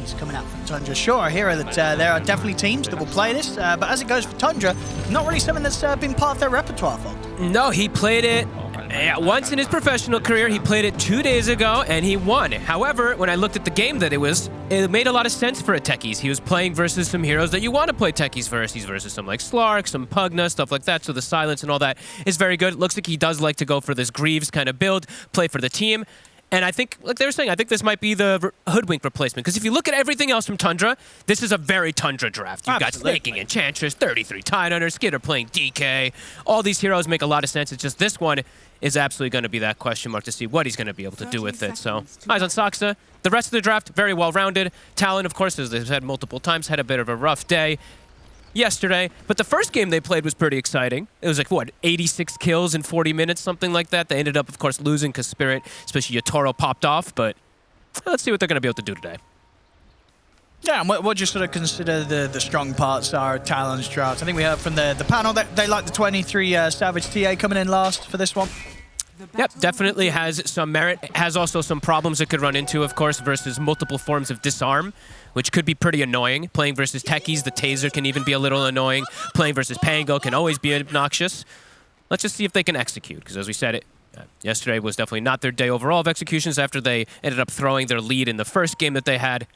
techies coming out from Tundra. Sure, I hear that there are definitely teams that will play this, but as it goes for Tundra, not really something that's been part of their repertoire, folks. No, he played it once in his professional career. He played it 2 days ago, and he won. However, when I looked at the game that it made a lot of sense for a techies. He was playing versus some heroes that you want to play techies versus. He's versus some like Slark, some Pugna, stuff like that, so the silence and all that is very good. It looks like he does like to go for this Greaves kind of build, play for the team. And I think, like they were saying, I think this might be the Hoodwink replacement. Because if you look at everything else from Tundra, this is a very Tundra draft. You've got Snaking, Enchantress, 33 Tidehunter, Skidder playing DK. All these heroes make a lot of sense. It's just this one is absolutely going to be that question mark to see what he's going to be able to do with it. So, eyes on Saksa. The rest of the draft, very well-rounded. Talon, of course, as they've said multiple times, had a bit of a rough day yesterday, but the first game they played was pretty exciting. It was like, what, 86 kills in 40 minutes, something like that. They ended up, of course, losing because Spirit, especially Yatoro, popped off, but let's see what they're going to be able to do today. Yeah, and what do you sort of consider the strong parts are Talon's draft? I think we heard from the panel that they like the 23 Savage TA coming in last for this one. Yep, definitely has some merit. Has also some problems it could run into, of course, versus multiple forms of disarm, which could be pretty annoying. Playing versus techies, the taser can even be a little annoying. Playing versus Pango can always be obnoxious. Let's just see if they can execute, because as we said, yesterday was definitely not their day overall of executions after they ended up throwing their lead in the first game that they had.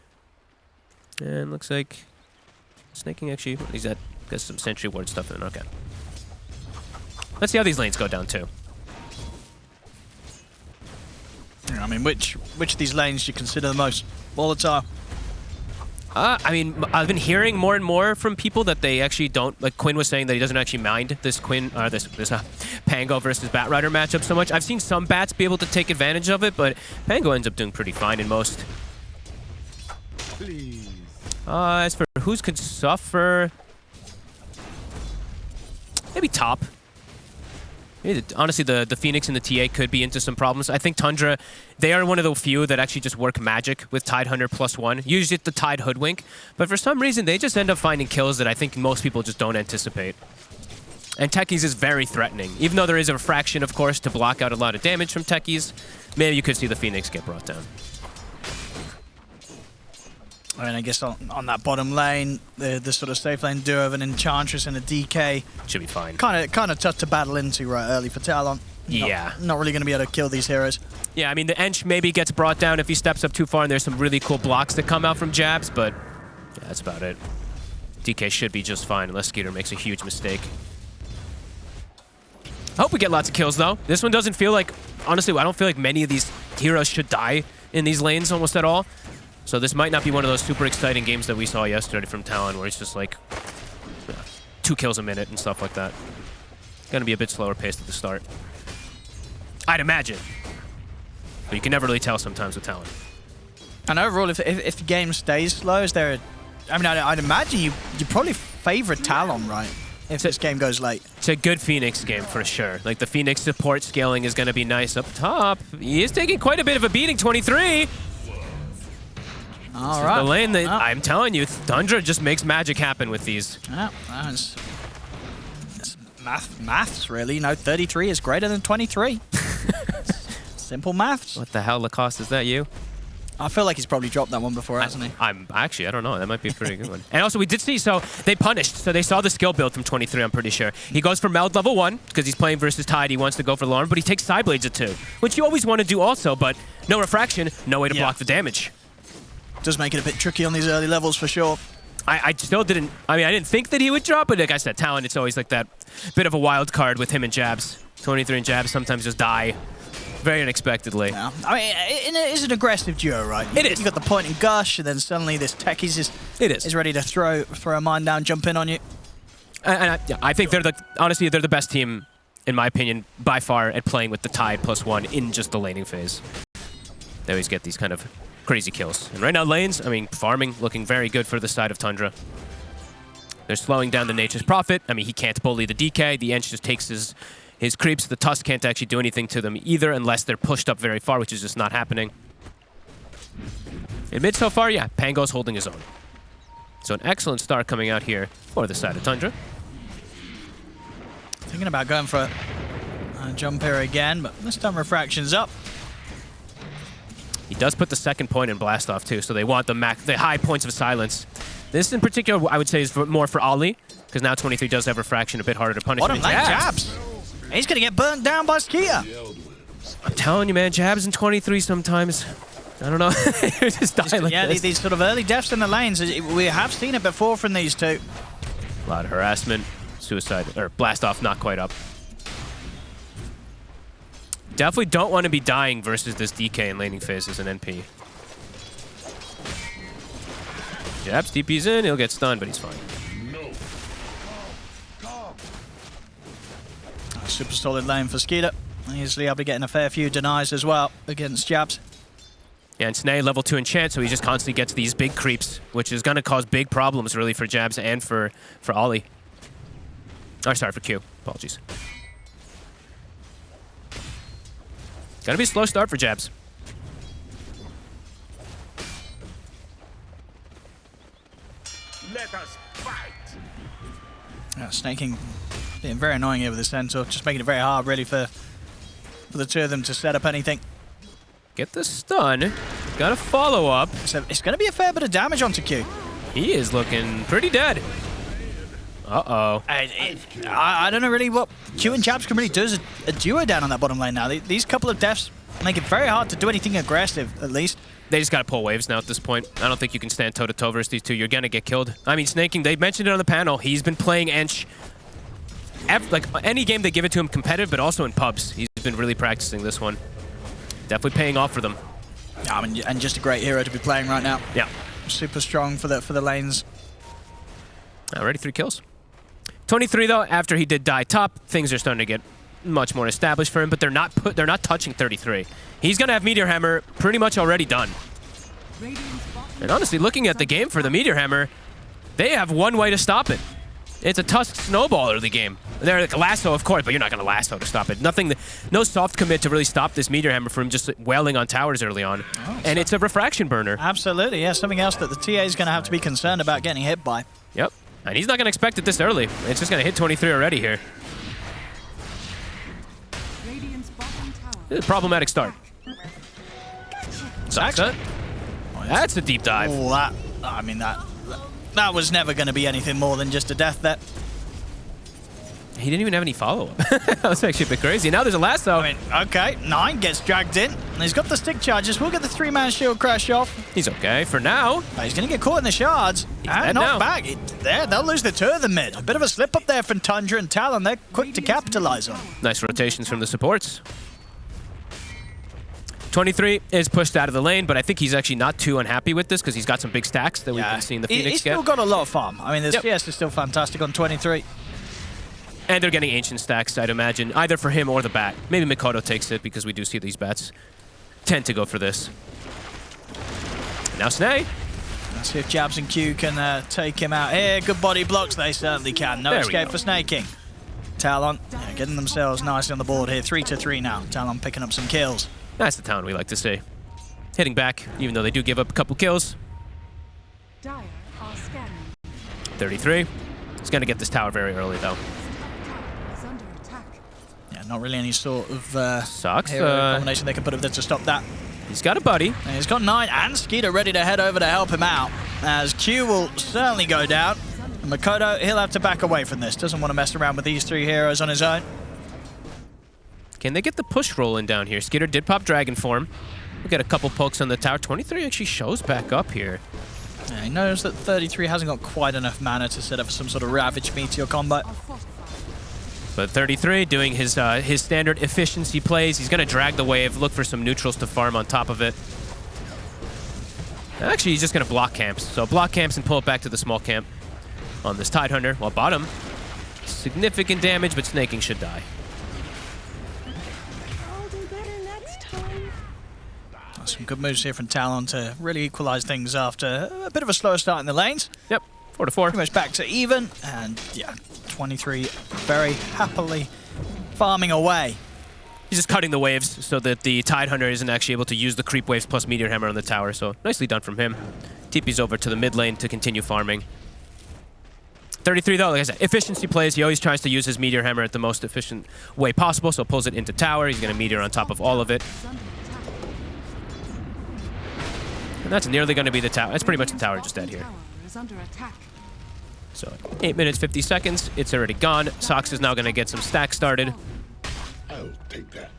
And looks like Snaking actually, he's got some Sentry Ward stuff in. Okay. Let's see how these lanes go down, too. I mean, which of these lanes do you consider the most volatile? I mean, I've been hearing more and more from people that they actually don't, like Quinn was saying that he doesn't actually mind this Pango versus Batrider matchup so much. I've seen some Bats be able to take advantage of it, but Pango ends up doing pretty fine in most. Please. As for who's could suffer, maybe top. Honestly, the Phoenix and the TA could be into some problems. I think Tundra, they are one of the few that actually just work magic with Tidehunter +1. Usually it's the Tide Hoodwink, but for some reason they just end up finding kills that I think most people just don't anticipate. And Techies is very threatening. Even though there is a refraction, of course, to block out a lot of damage from Techies, maybe you could see the Phoenix get brought down. I mean, I guess on that bottom lane, the sort of safe lane duo of an Enchantress and a DK should be fine. Kind of tough to battle into right early for Talon. Not really going to be able to kill these heroes. Yeah, I mean, the Ench maybe gets brought down if he steps up too far, and there's some really cool blocks that come out from jabs, but yeah, that's about it. DK should be just fine unless Skeeter makes a huge mistake. I hope we get lots of kills, though. This one doesn't feel like, honestly, I don't feel like many of these heroes should die in these lanes almost at all. So this might not be one of those super exciting games that we saw yesterday from Talon, where it's just like 2 kills a minute and stuff like that. Gonna be a bit slower paced at the start, I'd imagine. But you can never really tell sometimes with Talon. And overall, if the game stays slow, is there I mean, I'd imagine you probably favor Talon, right? If this game goes late. It's a good Phoenix game for sure. Like the Phoenix support scaling is going to be nice up top. He is taking quite a bit of a beating, 23. All right. The lane that I'm telling you, Tundra just makes magic happen with these. Yeah, that's maths really. You know, 33 is greater than 23. Simple maths. What the hell, Lacoste? Is that you? I feel like he's probably dropped that one before, hasn't he? I'm actually, I don't know. That might be a pretty good one. And also, we did see, so they punished. So they saw the skill build from 23, I'm pretty sure. He goes for Meld level 1, because he's playing versus Tide. He wants to go for Lauren, but he takes Side Blades at 2, which you always want to do also, but no refraction, no way to block the damage. Does make it a bit tricky on these early levels for sure. I still didn't, I mean, I didn't think that he would drop, but like I said, Talon, it's always like that bit of a wild card with him and jabs. 23 and jabs sometimes just die very unexpectedly. Yeah. I mean, it is an aggressive duo, right? It is. You got the point and gush, and then suddenly this Techies is ready to throw a mine down, jump in on you. And I think honestly, they're the best team, in my opinion, by far at playing with the Tide +1 in just the laning phase. They always get these kind of crazy kills. And right now, lanes, I mean, farming looking very good for the side of Tundra. They're slowing down the Nature's Prophet. I mean, he can't bully the DK. The Ench just takes his creeps. The Tusk can't actually do anything to them either unless they're pushed up very far, which is just not happening. In mid so far, yeah, Pango's holding his own. So an excellent start coming out here for the side of Tundra. Thinking about going for a jump here again, but this time refraction's up. He does put the second point in blast off too, so they want the high points of silence. This in particular, I would say, is more for Ollie, because now 23 does have refraction, a bit harder to punish. Bottom lane jabs. He's going to get burnt down by Skia. I'm telling you, man, jabs in 23 sometimes. I don't know. Just die like yeah, this. these sort of early deaths in the lanes, we have seen it before from these two. A lot of harassment, suicide, or blast off, not quite up. Definitely don't want to be dying versus this DK in laning phase as an NP. Jabs, TP's in, he'll get stunned, but he's fine. Super solid lane for Skeeter. Easily able to get in a fair few denies as well against jabs. Yeah, and Snay level 2 enchant, so he just constantly gets these big creeps, which is going to cause big problems really for jabs and for Ollie. Oh, sorry, for Q. Apologies. Gotta be a slow start for jabs. Let us fight. Yeah, snaking being very annoying here with the centaur, just making it very hard really for the two of them to set up anything. Get the stun. Got a follow up. So it's going to be a fair bit of damage onto Q. He is looking pretty dead. Uh-oh. I don't know really what Q and jabs can really do as a duo down on that bottom lane now. These couple of deaths make it very hard to do anything aggressive, at least. They just gotta pull waves now at this point. I don't think you can stand toe-to-toe versus these two. You're gonna get killed. I mean, Snaking, they mentioned it on the panel. He's been playing Ench. Like, any game they give it to him competitive, but also in pubs. He's been really practicing this one. Definitely paying off for them. I mean, and just a great hero to be playing right now. Yeah. Super strong for the lanes. Already 3 kills. 23 though, after he did die top, things are starting to get much more established for him, but they're not touching 33. He's gonna have Meteor Hammer pretty much already done. And honestly, looking at the game for the Meteor Hammer, they have one way to stop it. It's a Tusk snowball early game. They're like a lasso, of course, but you're not gonna lasso to stop it. No soft commit to really stop this Meteor Hammer from just wailing on towers early on. Oh, and it's a refraction burner. Absolutely, yeah, something else that the TA is gonna have to be concerned about getting hit by. Yep. And he's not going to expect it this early. It's just going to hit 23 already here. It's a problematic start. Sucks. That's a deep dive. Oh, that was never going to be anything more than just a death there. He didn't even have any follow-up. That was actually a bit crazy. Now there's a lasso. I mean, okay, 9 gets dragged in. And he's got the stick charges. We'll get the 3-man shield crash off. He's okay for now. But he's going to get caught in the shards. And knocked back. They'll lose the 2 of the mid. A bit of a slip up there from Tundra and Talon. They're quick to capitalize on. Nice rotations from the supports. 23 is pushed out of the lane, but I think he's actually not too unhappy with this because he's got some big stacks that we've been seeing the Phoenix He's get. still got a lot of farm. I mean, the CS is still fantastic on 23. And they're getting ancient stacks, I'd imagine, either for him or the bat. Maybe Mikoto takes it because we do see these bats tend to go for this. Now Snay. Let's see if Jabs and Q can take him out here. Good body blocks, they certainly can. No escape for Snaking. Talon getting themselves nicely on the board here. 3-3 now. Talon picking up some kills. That's the Talon we like to see. Hitting back, even though they do give up a couple kills. 33. He's going to get this tower very early, though. Not really any sort of Sucks. hero combination they can put up there to stop that. He's got a buddy. And he's got 9 and Skeeter ready to head over to help him out. As Q will certainly go down. And Mikoto, he'll have to back away from this. Doesn't want to mess around with these 3 heroes on his own. Can they get the push rolling down here? Skeeter did pop Dragon Form. We'll get a couple pokes on the tower. 23 actually shows back up here. Yeah, he knows that 33 hasn't got quite enough mana to set up some sort of Ravage Meteor combo. But 33 doing his standard efficiency plays. He's going to drag the wave, look for some neutrals to farm on top of it. Actually, he's just going to block camps. So block camps and pull it back to the small camp on this Tidehunter. While bottom, significant damage, but Snaking should die. I'll do better next time. Some good moves here from Talon to really equalize things after a bit of a slower start in the lanes. Yep, 4-4. Pretty much back to even, and yeah, 23 very happily farming away. He's just cutting the waves so that the Tidehunter isn't actually able to use the creep waves plus Meteor Hammer on the tower, so nicely done from him. TP's over to the mid lane to continue farming. 33 though, like I said, efficiency plays. He always tries to use his Meteor Hammer at the most efficient way possible, so pulls it into tower. He's going to Meteor on top of all of it. And that's nearly going to be the tower. That's pretty much the tower just dead here. So 8 minutes, 50 seconds. It's already gone. Sox is now going to get some stacks started. I'll take that.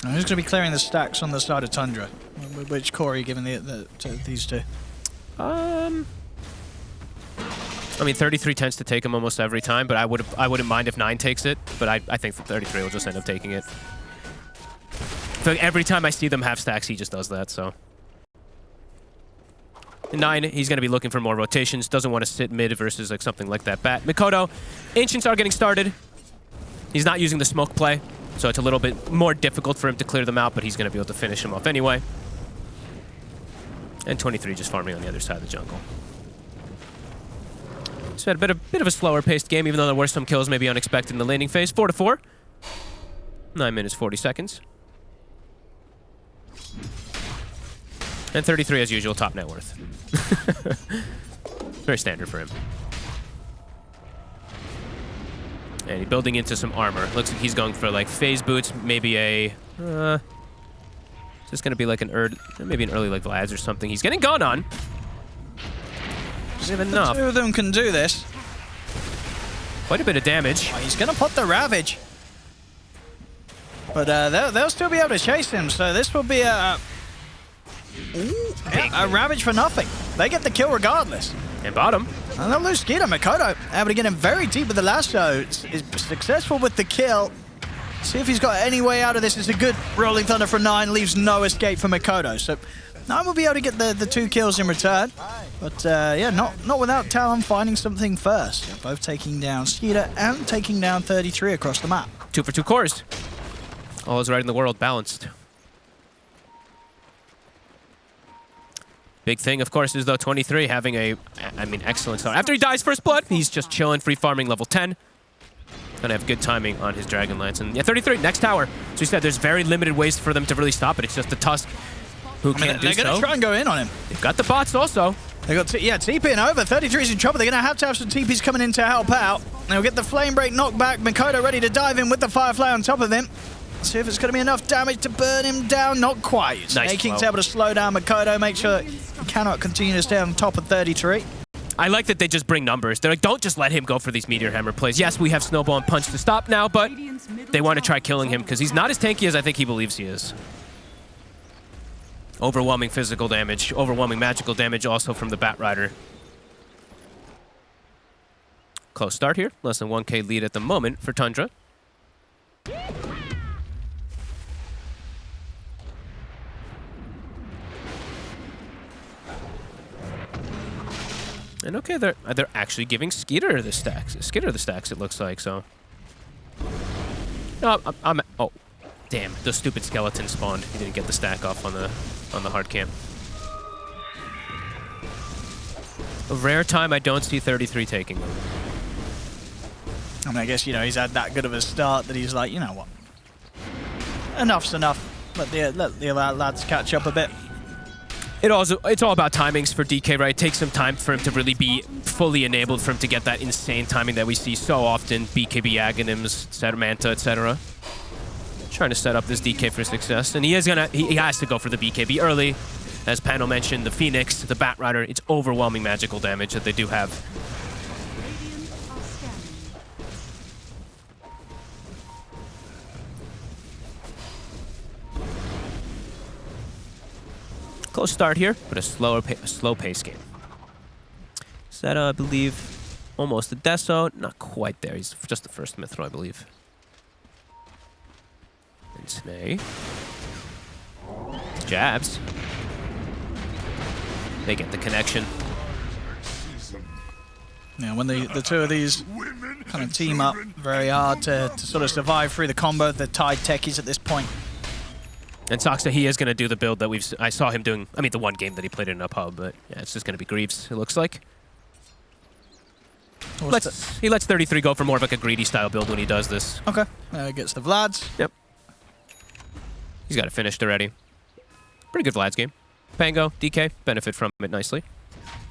Now, who's going to be clearing the stacks on the side of Tundra? Which core are you giving to these two? I mean, 33 tends to take him almost every time, but I wouldn't mind if 9 takes it. But I think that 33 will just end up taking it. So every time I see them have stacks, he just does that. So 9, he's going to be looking for more rotations. Doesn't want to sit mid versus like something like that. Bat Mikoto, Ancients are getting started. He's not using the smoke play, so it's a little bit more difficult for him to clear them out, but he's going to be able to finish them off anyway. And 23 just farming on the other side of the jungle. So had a bit of a slower paced game, even though there were some kills maybe unexpected in the laning phase. 4-4. 9 minutes, 40 seconds. And 33 as usual, top net worth. Very standard for him. And he's building into some armor. Looks like he's going for like phase boots, maybe a... is this going to be like maybe an early like Vlad's or something? He's getting gone on. The two of them can do this. Quite a bit of damage. Oh, he's going to put the Ravage. But they'll still be able to chase him, so this will be a Ravage for nothing. They get the kill regardless. And bottom. And they'll lose Skeeter. Mikoto able to get him very deep with the lasso. Is successful with the kill. See if he's got any way out of this. It's a good Rolling Thunder for 9. Leaves no escape for Mikoto. So 9 will be able to get the 2 kills in return. But yeah, not without Talon finding something first. Both taking down Skeeter and taking down 33 across the map. 2 for 2 cores. All is right in the world, balanced. Big thing, of course, is though 23 having excellent start. After he dies first blood, he's just chilling, free farming level 10. Gonna have good timing on his Dragon Lance. And yeah, 33, next tower. So he said there's very limited ways for them to really stop it. It's just the Tusk who can't do so. They're gonna try and go in on him. They've got the bots also. They got TPing over. 33's in trouble. They're gonna have to have some TPs coming in to help out. They'll get the Flame Break knocked back. Mikoto ready to dive in with the Firefly on top of him. See if it's going to be enough damage to burn him down. Not quite. Nice Snaking's able to slow down Mikoto, make sure that he cannot continue to stay on top of 33. I like that they just bring numbers. They're like, don't just let him go for these Meteor Hammer plays. Yes, we have Snowball and Punch to stop now, but they want to try killing him because he's not as tanky as I think he believes he is. Overwhelming physical damage, overwhelming magical damage also from the Bat Rider. Close start here. Less than 1k lead at the moment for Tundra. And okay, they're actually giving Skeeter the stacks. It looks like, so. No, oh, damn, the stupid skeleton spawned. He didn't get the stack off on the hard camp. A rare time I don't see 33 taking them. I mean, I guess, he's had that good of a start that he's like, you know what? Enough's enough. Let the lads catch up a bit. It's all about timings for DK, right? It takes some time for him to really be fully enabled, for him to get that insane timing that we see so often. BKB Aghanims, Manta, etc. Trying to set up this DK for success, and he has to go for the BKB early. As Pano mentioned, the Phoenix, the Bat Rider, it's overwhelming magical damage that they do have. Close start here, but a slow pace game. Zeta, I believe, almost a Deso. Not quite there. He's just the first Mithril, I believe. And Snay. Jabs. They get the connection. Yeah, when the two of these kind of team up, very hard to sort of survive through the combo. They're tied techies at this point. And Soxa, he is going to do the build that I saw him doing, the one game that he played in a pub, but yeah, it's just going to be Greaves, it looks like. He lets 33 go for more of like a greedy style build when he does this. Okay, gets the Vlads. Yep. He's got it finished already. Pretty good Vlad's game. Pango, DK, benefit from it nicely.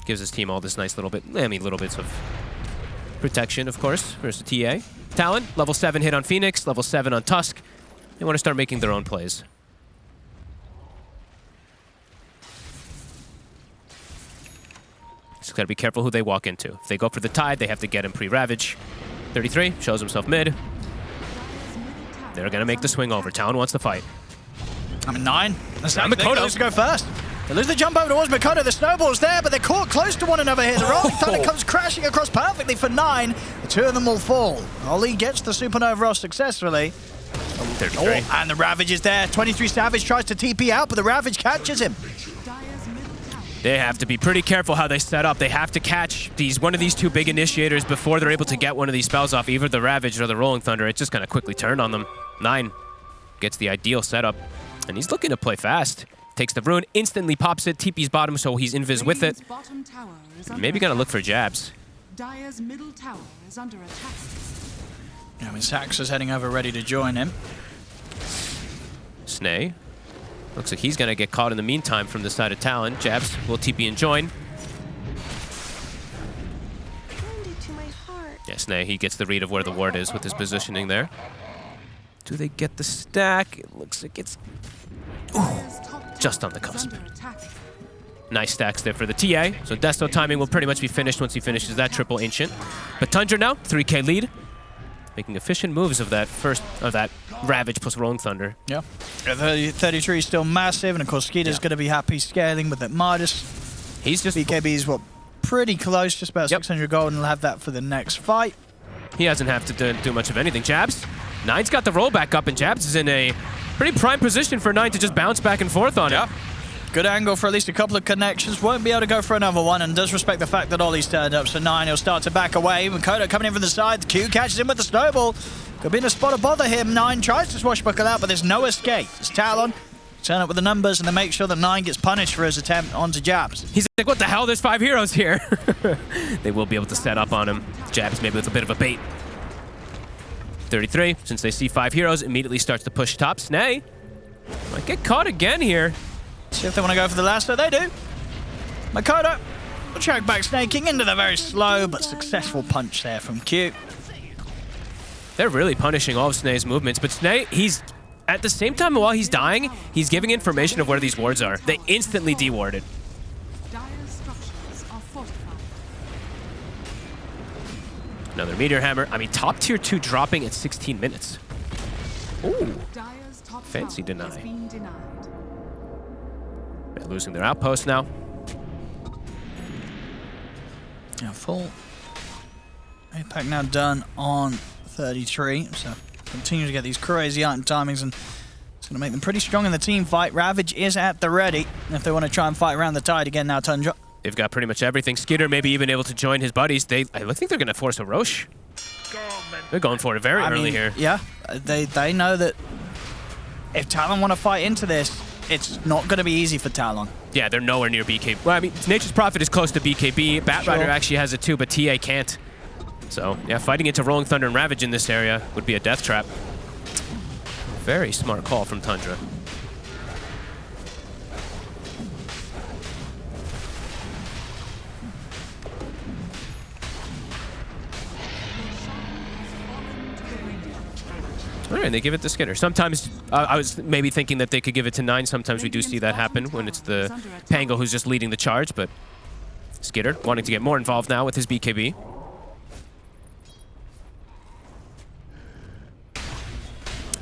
Gives his team all this nice little bits of protection, of course, versus TA. Talon, level 7 hit on Phoenix, level 7 on Tusk. They want to start making their own plays. Just gotta be careful who they walk into. If they go for the tide, they have to get him pre-Ravage. 33 shows himself mid. They're gonna make the swing over. Talon wants to fight. I'm in 9. That's Now Mikoto. to go first. They lose the jump over towards Mikoto. The snowball's there, but they're caught close to one another here. The Rolling Thunder comes crashing across perfectly for 9. The 2 of them will fall. Ollie gets the Supernova off successfully. 33. And the Ravage is there. 23 Savage tries to TP out, but the Ravage catches him. They have to be pretty careful how they set up. They have to catch one of these 2 big initiators before they're able to get one of these spells off, either the Ravage or the Rolling Thunder. It's just gonna quickly turn on them. 9 gets the ideal setup, and he's looking to play fast. Takes the rune, instantly pops it, TP's bottom, so he's invis with it. Maybe gonna look for jabs. Dire's middle tower is under attack. Yeah, I mean, Sax is heading over ready to join him. Snay. Looks like he's gonna get caught in the meantime from the side of Talon. Jabs will TP and join. Candy to my heart. Yeah, Snay, he gets the read of where the ward is with his positioning there. Do they get the stack? It looks like it's just on the cusp. Nice stacks there for the TA. So Desto timing will pretty much be finished once he finishes that triple Ancient. But Tundra now, 3K lead. Making efficient moves of that Ravage plus Rolling Thunder. Yeah. 33 is still massive, and of course Skeeter's going to be happy scaling with that Midas. He's just... BKB's pretty close, just about 600 gold, and he'll have that for the next fight. He doesn't have to do much of anything. Jabs. 9's got the roll back up, and Jabs is in a pretty prime position for 9 to just bounce back and forth on it. Good angle for at least a couple of connections. Won't be able to go for another one, and does respect the fact that Ollie's turned up. So 9, he'll start to back away. Mikoto coming in from the side. The Q catches him with the snowball. Could be in a spot of bother him. 9 tries to swashbuckle out, but there's no escape. It's Talon. Turn up with the numbers, and then make sure that 9 gets punished for his attempt onto Jabs. He's like, what the hell? There's 5 heroes here. They will be able to set up on him. Jabs maybe with a bit of a bait. 33, since they see 5 heroes, immediately starts to push top. Snay might get caught again here. See if they want to go for the lasso. They do. Mikoto will track back Snaking into the very slow but successful punch there from Q. They're really punishing all of Snay's movements, but Snay, he's at the same time while he's dying, he's giving information of where these wards are. They instantly dewarded. Dire's structures are fortified. Another Meteor Hammer. I mean, top tier 2 dropping at 16 minutes. Ooh. Dire's top Fancy tower has deny. been denied. They're losing their outpost now. Yeah, full APAC now done on 33, so continue to get these crazy item timings, and it's going to make them pretty strong in the team fight. Ravage is at the ready if they want to try and fight around the tide again now, Tundra. They've got pretty much everything. Skitter maybe even able to join his buddies. I think they're going to force a Roche. They're going for it very early here. Yeah, they know that if Talon want to fight into this, it's not going to be easy for Talon. Yeah, they're nowhere near BKB. Well, I mean, Nature's Prophet is close to BKB. Batrider actually has it too, but TA can't. So, yeah, fighting into Rolling Thunder and Ravage in this area would be a death trap. Very smart call from Tundra. All right, and they give it to Skitter. Sometimes, I was maybe thinking that they could give it to 9. Sometimes we do see that happen when it's the Pango who's just leading the charge, but Skitter wanting to get more involved now with his BKB.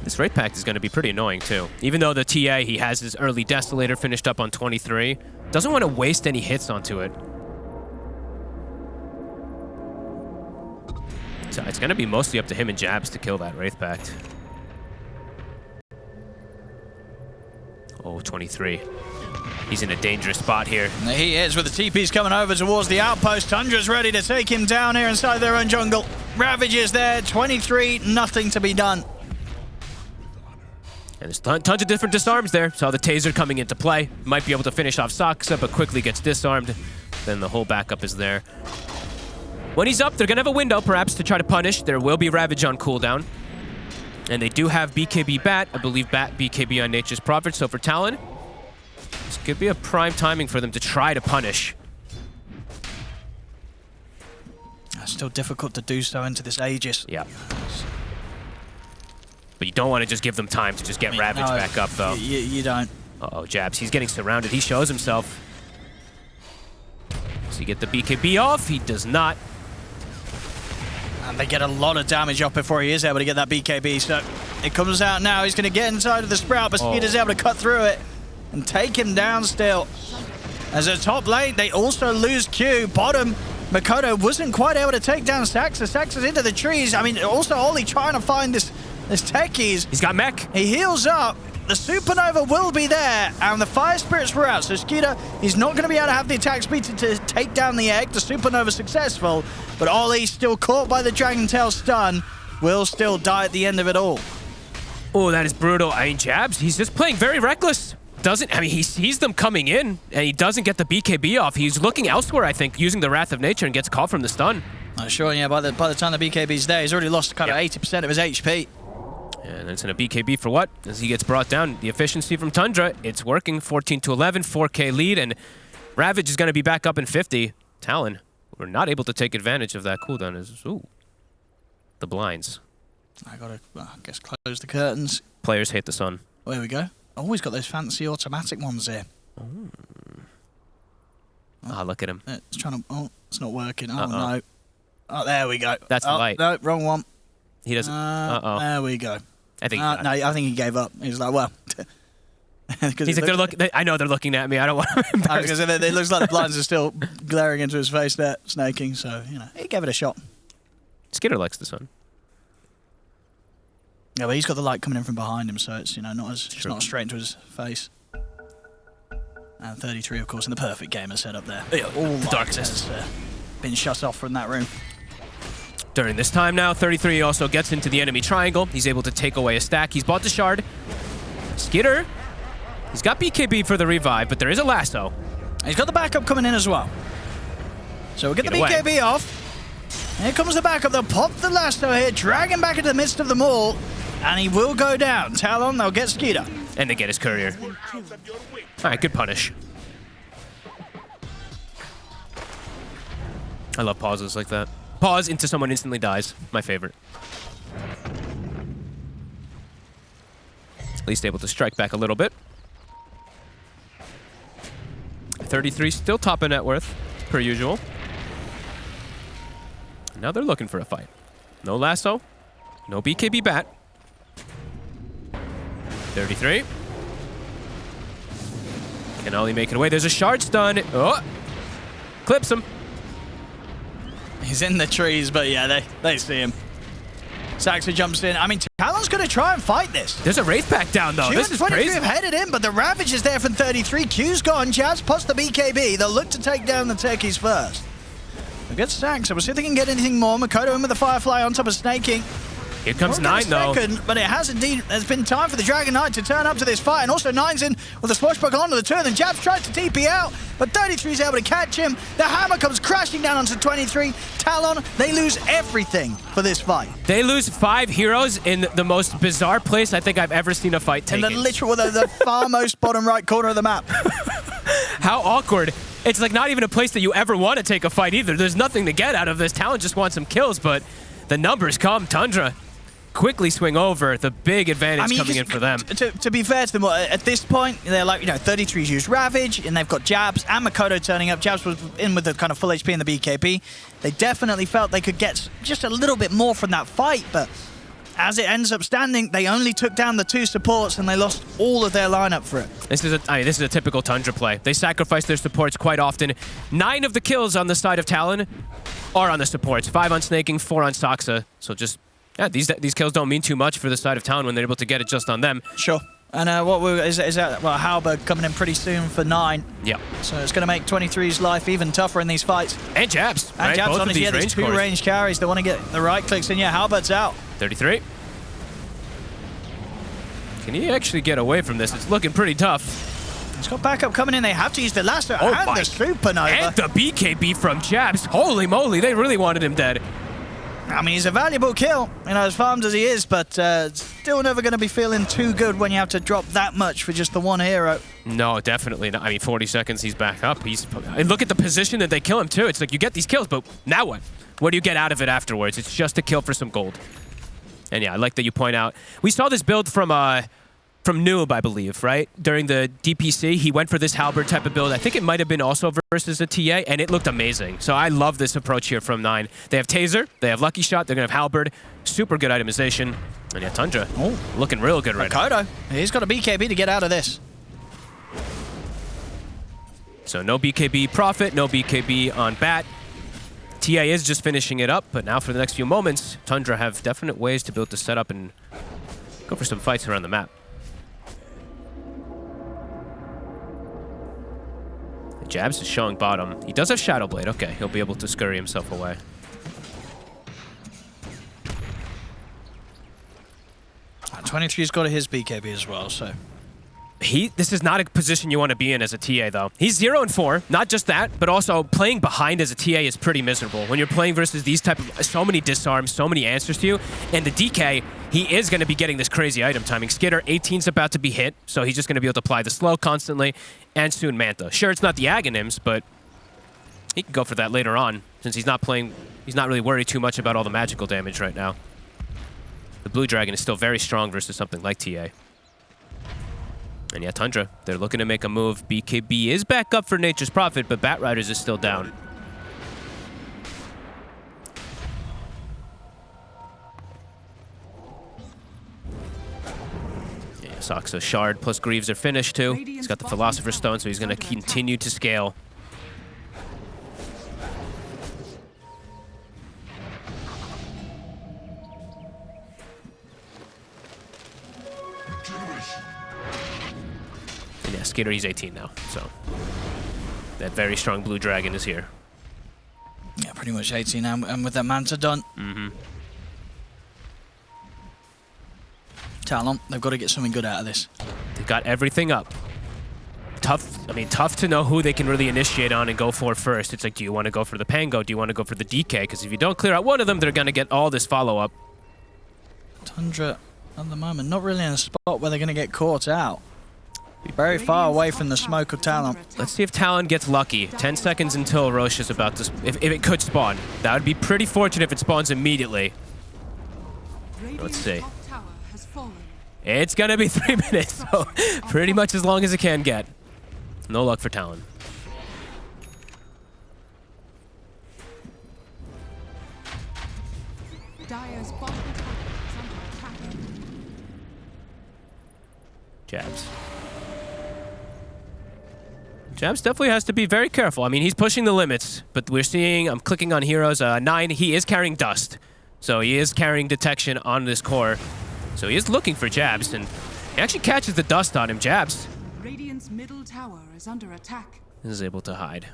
This Wraith Pact is going to be pretty annoying, too. Even though the TA, he has his early Desolator finished up on 23, doesn't want to waste any hits onto it. So it's going to be mostly up to him and Jabs to kill that Wraith Pact. Oh, 23. He's in a dangerous spot here. And he is with the TPs coming over towards the outpost. Tundra's ready to take him down here inside their own jungle. Ravage is there, 23, nothing to be done. And there's tons of different disarms there. Saw the Taser coming into play. Might be able to finish off Saksa, but quickly gets disarmed. Then the whole backup is there. When he's up, they're going to have a window, perhaps, to try to punish. There will be Ravage on cooldown. And they do have BKB Bat. I believe Bat BKB on Nature's Prophet. So for Talon, this could be a prime timing for them to try to punish. Still difficult to do so into this Aegis. Yeah. But you don't want to just give them time to just get Ravage back up, though. You don't. Uh-oh, Jabs. He's getting surrounded. He shows himself. he get the BKB off? He does not. And they get a lot of damage off before he is able to get that BKB. So it comes out now. He's going to get inside of the Sprout, but Skeeter's able to cut through it and take him down still. As a top lane, they also lose Q. Bottom, Makoto wasn't quite able to take down Saxa. Saxa's into the trees. I mean, also Oli trying to find this techies. He's got mech. He heals up. The Supernova will be there, and the Fire Spirits were out. So Skeeter, he's not going to be able to have the attack speed to take down the egg. The Supernova successful, but Oli still caught by the Dragon Tail stun. Will still die at the end of it all. Oh, that is brutal. I mean, Jabs, he's just playing very reckless. He sees them coming in, and he doesn't get the BKB off. He's looking elsewhere, I think, using the Wrath of Nature, and gets caught from the stun. Sure, yeah, by the time the BKB's there, he's already lost kind of 80% of his HP. And it's in a BKB for what? As he gets brought down. The efficiency from Tundra, it's working. 14 to 11, 4K lead, and Ravage is going to be back up in 50. Talon, we're not able to take advantage of that cooldown. Ooh, the blinds. I gotta, I guess, close the curtains. Players hate the sun. Oh, here we go. Oh, he's got those fancy automatic ones here. Ah, look at him. It's trying to. Oh, it's not working. Oh no. Oh, there we go. That's the light. No, wrong one. He doesn't. There we go. I think. No, I think he gave up. He was like, well. He's like, they're looking. I know they're looking at me. I don't want to embarrass. Because it looks like the blinds are still glaring into his face there, snaking. So he gave it a shot. Skitter likes the sun. Yeah, but he's got the light coming in from behind him, so it's it's not straight into his face. And 33, of course, in the perfect gamer setup there. Yeah, all darkness has been shut off from that room. During this time now, 33 also gets into the enemy triangle. He's able to take away a stack. He's bought the shard. Skitter, he's got BKB for the revive, but there is a lasso. He's got the backup coming in as well. So we'll get the BKB off. Here comes the backup. They'll pop the lasso here, drag him back into the midst of them all, and he will go down. Talon, they'll get Skeeter. And they get his courier. All right, good punish. I love pauses like that. Pause until someone instantly dies. My favorite. At least able to strike back a little bit. 33 still top of net worth, per usual. Now they're looking for a fight. No lasso. No BKB bat. 33. Can Ollie make it away? There's a shard stun. Oh! Clips him. He's in the trees, but yeah, they see him. Saxa jumps in. I mean, Talon's going to try and fight this. There's a Wraith pack down, though. This is crazy. have headed in, but the Ravage is there from 33. Q's gone. Jazz pots the BKB. They'll look to take down the techies first. They'll get Saxa. We'll see if they can get anything more. Makoto in with the Firefly on top of Snaking. Here comes 9, though. But it has indeed. There's been time for the Dragon Knight to turn up to this fight. And also 9's in with a swashbuckle onto the turn. And Jabs tries to TP out, but 33's able to catch him. The hammer comes crashing down onto 23. Talon, they lose everything for this fight. They lose 5 heroes in the most bizarre place I think I've ever seen a fight taken. In the literal, the far most bottom right corner of the map. How awkward. It's like not even a place that you ever want to take a fight either. There's nothing to get out of this. Talon just wants some kills, but the numbers come. Tundra quickly swing over. The big advantage coming in for them. To be fair to them, at this point, they're like, 33's used Ravage, and they've got Jabs and Makoto turning up. Jabs was in with the kind of full HP in the BKB. They definitely felt they could get just a little bit more from that fight, but as it ends up standing, they only took down the 2 supports, and they lost all of their lineup for it. This is a typical Tundra play. They sacrifice their supports quite often. 9 of the kills on the side of Talon are on the supports. 5 on Snaking, 4 on Saxa. So just... yeah, these kills don't mean too much for the side of Talon when they're able to get it just on them. Sure. And is that Halberd coming in pretty soon for 9. Yeah. So it's going to make 23's life even tougher in these fights. And Jabs. And right? Jabs, Both honestly, there's 2 range carries. They want to get the right clicks in. Yeah, Halberd's out. 33. Can he actually get away from this? It's looking pretty tough. He's got backup coming in. They have to use the lasso and the Supernova. And the BKB from Jabs. Holy moly, they really wanted him dead. I mean, he's a valuable kill, as farmed as he is, but still never going to be feeling too good when you have to drop that much for just the 1 hero. No, definitely not. I mean, 40 seconds, he's back up. And look at the position that they kill him, too. It's like, you get these kills, but now what? What do you get out of it afterwards? It's just a kill for some gold. And yeah, I like that you point out. We saw this build from from Noob, I believe, right? During the DPC, he went for this halberd type of build. I think it might have been also versus a TA, and it looked amazing. So I love this approach here from 9. They have Taser, they have Lucky Shot, they're going to have halberd. Super good itemization. And yeah, Tundra looking real good right now. Makoto, he's got a BKB to get out of this. So no BKB Prophet, no BKB on Bat. TA is just finishing it up, but now for the next few moments, Tundra have definite ways to build the setup and go for some fights around the map. Jabs is showing bottom. He does have Shadow Blade. Okay, he'll be able to scurry himself away. And 23's got his BKB as well, so... This is not a position you want to be in as a TA, though. He's 0-4. Not just that, but also playing behind as a TA is pretty miserable. When you're playing versus these type of... So many disarms, so many answers to you. And the DK, he is going to be getting this crazy item timing. Skitter, 18's about to be hit, so he's just going to be able to apply the slow constantly. And soon Manta. Sure, it's not the Aghanims, but he can go for that later on, since he's not playing... He's not really worried too much about all the magical damage right now. The Blue Dragon is still very strong versus something like TA. And yeah, Tundra, they're looking to make a move. BKB is back up for Nature's Prophet, but Bat Riders is still down. Yeah, Soxa's Shard plus Greaves are finished too. He's got the Philosopher's Stone, so he's going to continue to scale. Yeah, Skitter, he's 18 now, so that very strong Blue Dragon is here. Yeah, pretty much 18 and with that Manta done. Talon, they've got to get something good out of this. They got everything up. Tough to know who they can really initiate on and go for first. It's like, do you want to go for the Pango? Do you want to go for the DK? Because if you don't clear out one of them, they're going to get all this follow-up. Tundra, at the moment, not really in a spot where they're going to get caught out. Very far away from the smoke of Talon. Let's see if Talon gets lucky. 10 seconds until Roche is about to... If it could spawn. That would be pretty fortunate if it spawns immediately. Let's see. It's going to be 3 minutes, so pretty much as long as it can get. No luck for Talon. Jabs. Jabs definitely has to be very careful. I mean, he's pushing the limits, but we're seeing, I'm clicking on heroes, 9, he is carrying Dust. So he is carrying detection on this core. So he is looking for Jabs, and he actually catches the Dust on him. Jabs Radiant's middle tower is under attack. is able to hide.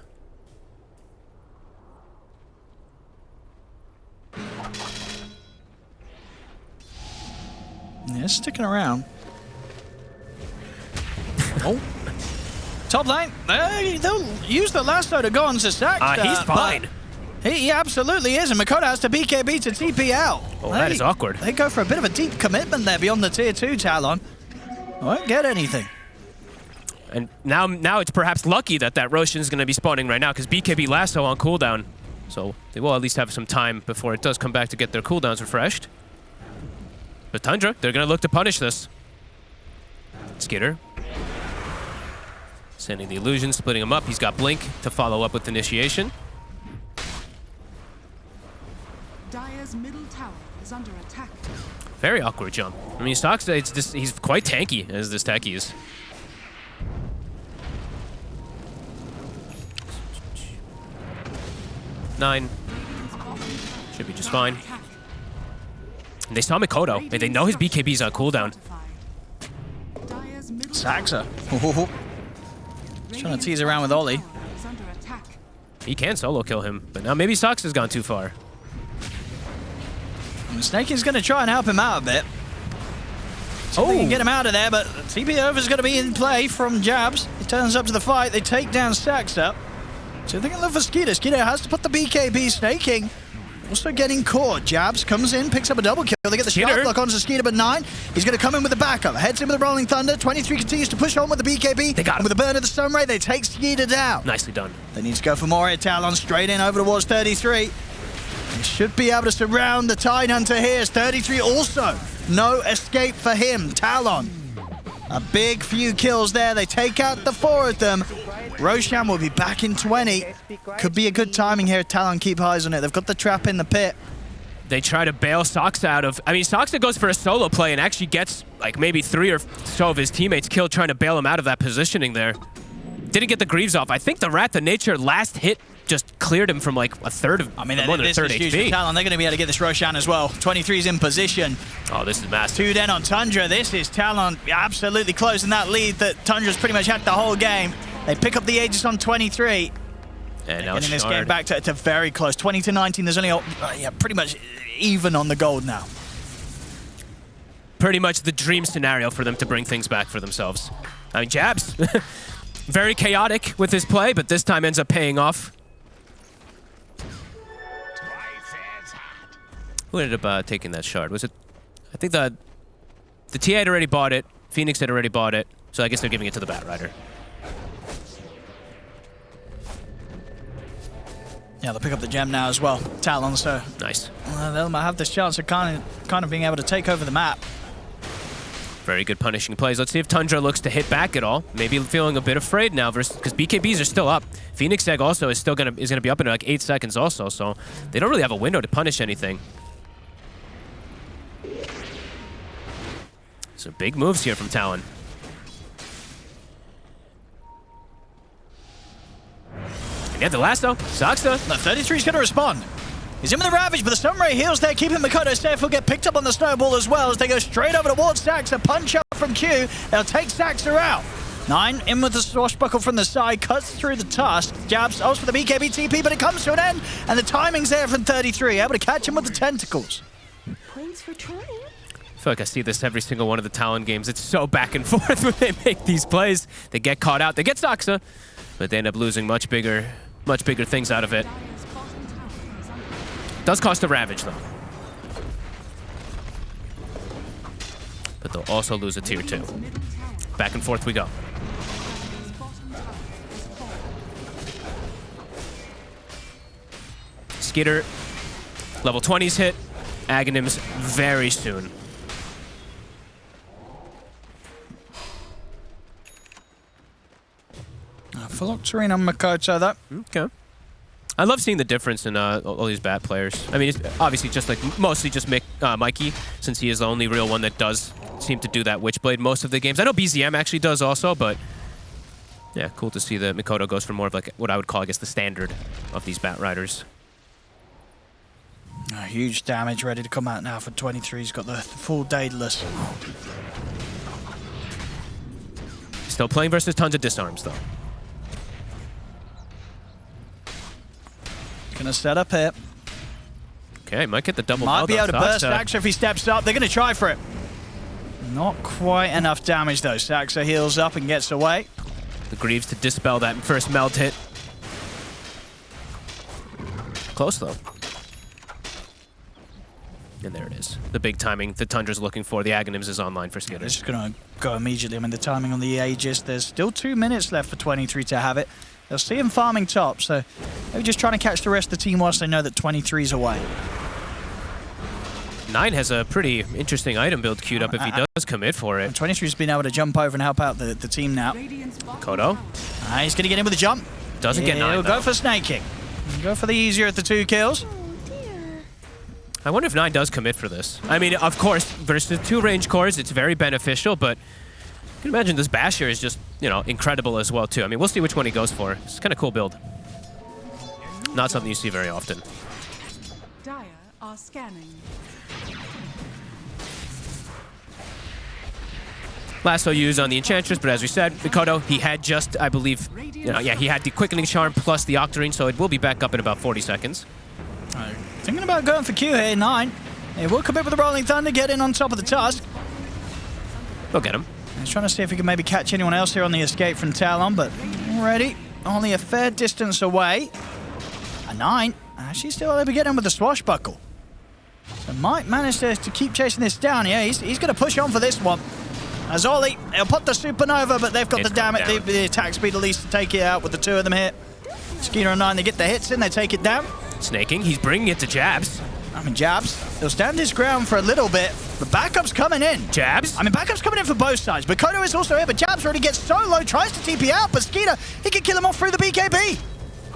Yeah, sticking around. Oh. Top lane, they'll use the lasso to go on to sack. He's fine. He absolutely is, and Makoto has to BKB to TP out. Oh, that is awkward. They go for a bit of a deep commitment there beyond the tier 2 Talon. Won't get anything. And now it's perhaps lucky that Roshan is going to be spawning right now, because BKB lasso on cooldown. So they will at least have some time before it does come back to get their cooldowns refreshed. But Tundra, they're going to look to punish this. Skitter. Sending the illusion, splitting him up. He's got Blink to follow up with initiation. Dire's middle tower is under attack. Very awkward jump. I mean, Soxa, he's quite tanky as this techie is. Nine. Should be just fine. And they saw Mikoto. They know his BKB's on cooldown. Saxa. Trying to tease around with Ollie. He can solo kill him, but now maybe Sox has gone too far. And Snake is going to try and help him out a bit. So they can get him out of there, but TP over is going to be in play from Jabs. He turns up to the fight. They take down Saxa. So they can look for Skeeter. Skeeter has to put the BKB snaking. Also getting caught. Jabs comes in, picks up a double kill. They get the shot block onto Skeeter, but 9. He's going to come in with the backup. Heads in with the Rolling Thunder. 23 continues to push on with the BKB. They got him. And with the burn of the Stun Ray, they take Skeeter down. Nicely done. They need to go for more here. Talon straight in over towards 33. They should be able to surround the Tidehunter here. 33 also. No escape for him. Talon A big few kills there. They take out the 4 of them. Roshan will be back in 20. Could be a good timing here. Talon, keep eyes on it. They've got the trap in the pit. They try to bail Soxa out of... I mean, Soxa goes for a solo play and actually gets like maybe 3 or so of his teammates killed trying to bail him out of that positioning there. Didn't get the Greaves off. I think the Wrath of Nature last hit just cleared him from like a third of... I mean, more than a this third is huge HP. for Talon. They're going to be able to get this Roshan as well. 23's in position. Oh, this is massive. 2 then on Tundra. This is Talon absolutely closing that lead that Tundra's pretty much had the whole game. They pick up the Aegis on 23. And now getting this Shard. game back to very close. 20 to 19. There's only pretty much even on the gold now. Pretty much the dream scenario for them to bring things back for themselves. I mean, Jabs, very chaotic with his play, but this time ends up paying off. Who ended up taking that shard? Was it... I think the TA had already bought it. Phoenix had already bought it. So I guess they're giving it to the Batrider. Yeah, they'll pick up the gem now as well. Talon, so Nice. they'll have this chance of kind of being able to take over the map. Very good punishing plays. Let's see if Tundra looks to hit back at all. Maybe feeling a bit afraid now versus because BKBs are still up. Phoenix Egg also is gonna be up in like 8 seconds also, so they don't really have a window to punish anything. So big moves here from Talon. And yeah, the last though, Soxa. The 33's going to respond. He's in with the Ravage, but the Stun Ray heals there, keeping Mikoto safe. He'll get picked up on the Snowball as well as they go straight over towards Saxa. Punch up from Q. They'll take Saxa out. 9 in with the Swashbuckle from the side, cuts through the tusk. Jabs ult for the BKB TP, but it comes to an end. And the timing's there from 33, able to catch him with the tentacles. Points for trying. I feel like I see this every single one of the Talon games. It's so back and forth when they make these plays. They get caught out. They get Soxa, but they end up losing much bigger things out of it. Does cost a Ravage, though. But they'll also lose a tier 2. Back and forth we go. Skitter, level 20's hit. Aghanims very soon. Full Octarine on Mikoto, though. Okay. I love seeing the difference in all these Bat players. I mean, it's obviously just like mostly just Mikey, since he is the only real one that does seem to do that Witchblade most of the games. I know BZM actually does also, but yeah, cool to see that Mikoto goes for more of like what I would call, I guess, the standard of these Bat Riders. Huge damage ready to come out now for 23. He's got the full Daedalus. Still playing versus tons of disarms, though. Gonna set up here. Okay, might get the double. Might be able to burst Saxa. Saxa if he steps up. They're gonna try for it. Not quite enough damage though. Saxa heals up and gets away. The Greaves to dispel that first melt hit. Close though. And there it is. The big timing that Tundra's looking for. The Aghanims is online for Skitter. It's just gonna go immediately. I mean, the timing on the Aegis. There's still 2 minutes left for 23 to have it. They'll see him farming top, so maybe just trying to catch the rest of the team whilst they know that 23's away. 9 has a pretty interesting item build queued up if he does commit for it. 23's been able to jump over and help out the team now. Kodo He's going to get in with a jump. doesn't get 9 He'll though. go for snaking. Go for the easier at the 2 kills. Oh dear. I wonder if 9 does commit for this. I mean, of course, versus 2 range cores, it's very beneficial, but you can imagine this Basher is just, you know, incredible as well, too. I mean, we'll see which one he goes for. It's kind of cool build. Not something you see very often. Dire are scanning. Lasso used on the Enchantress, but as we said, Mikoto, he had just, I believe, you know, yeah, he had the Quickening Charm plus the Octarine, so it will be back up in about 40 seconds. Thinking about going for Q here, 9. He will commit with the Rolling Thunder, get in on top of the tusk. They'll get him. He's trying to see if he can maybe catch anyone else here on the escape from Talon, but already only a fair distance away. A 9. Actually still able to get him with the Swashbuckle. So might manage to keep chasing this down. Yeah, he's going to push on for this one. Azoli, he'll put the Supernova, but they've got It's the damage, the attack speed at least to take it out with the 2 of them here. Skeeter and 9, they get the hits in, they take it down. Snaking, he's bringing it to Jabs. I mean, Jabs, he'll stand his ground for a little bit. The backup's coming in. Jabs? I mean, backup's coming in for both sides. Mikoto is also here, but Jabs already gets so low, tries to TP out, but Skeeter, he can kill him off through the BKB.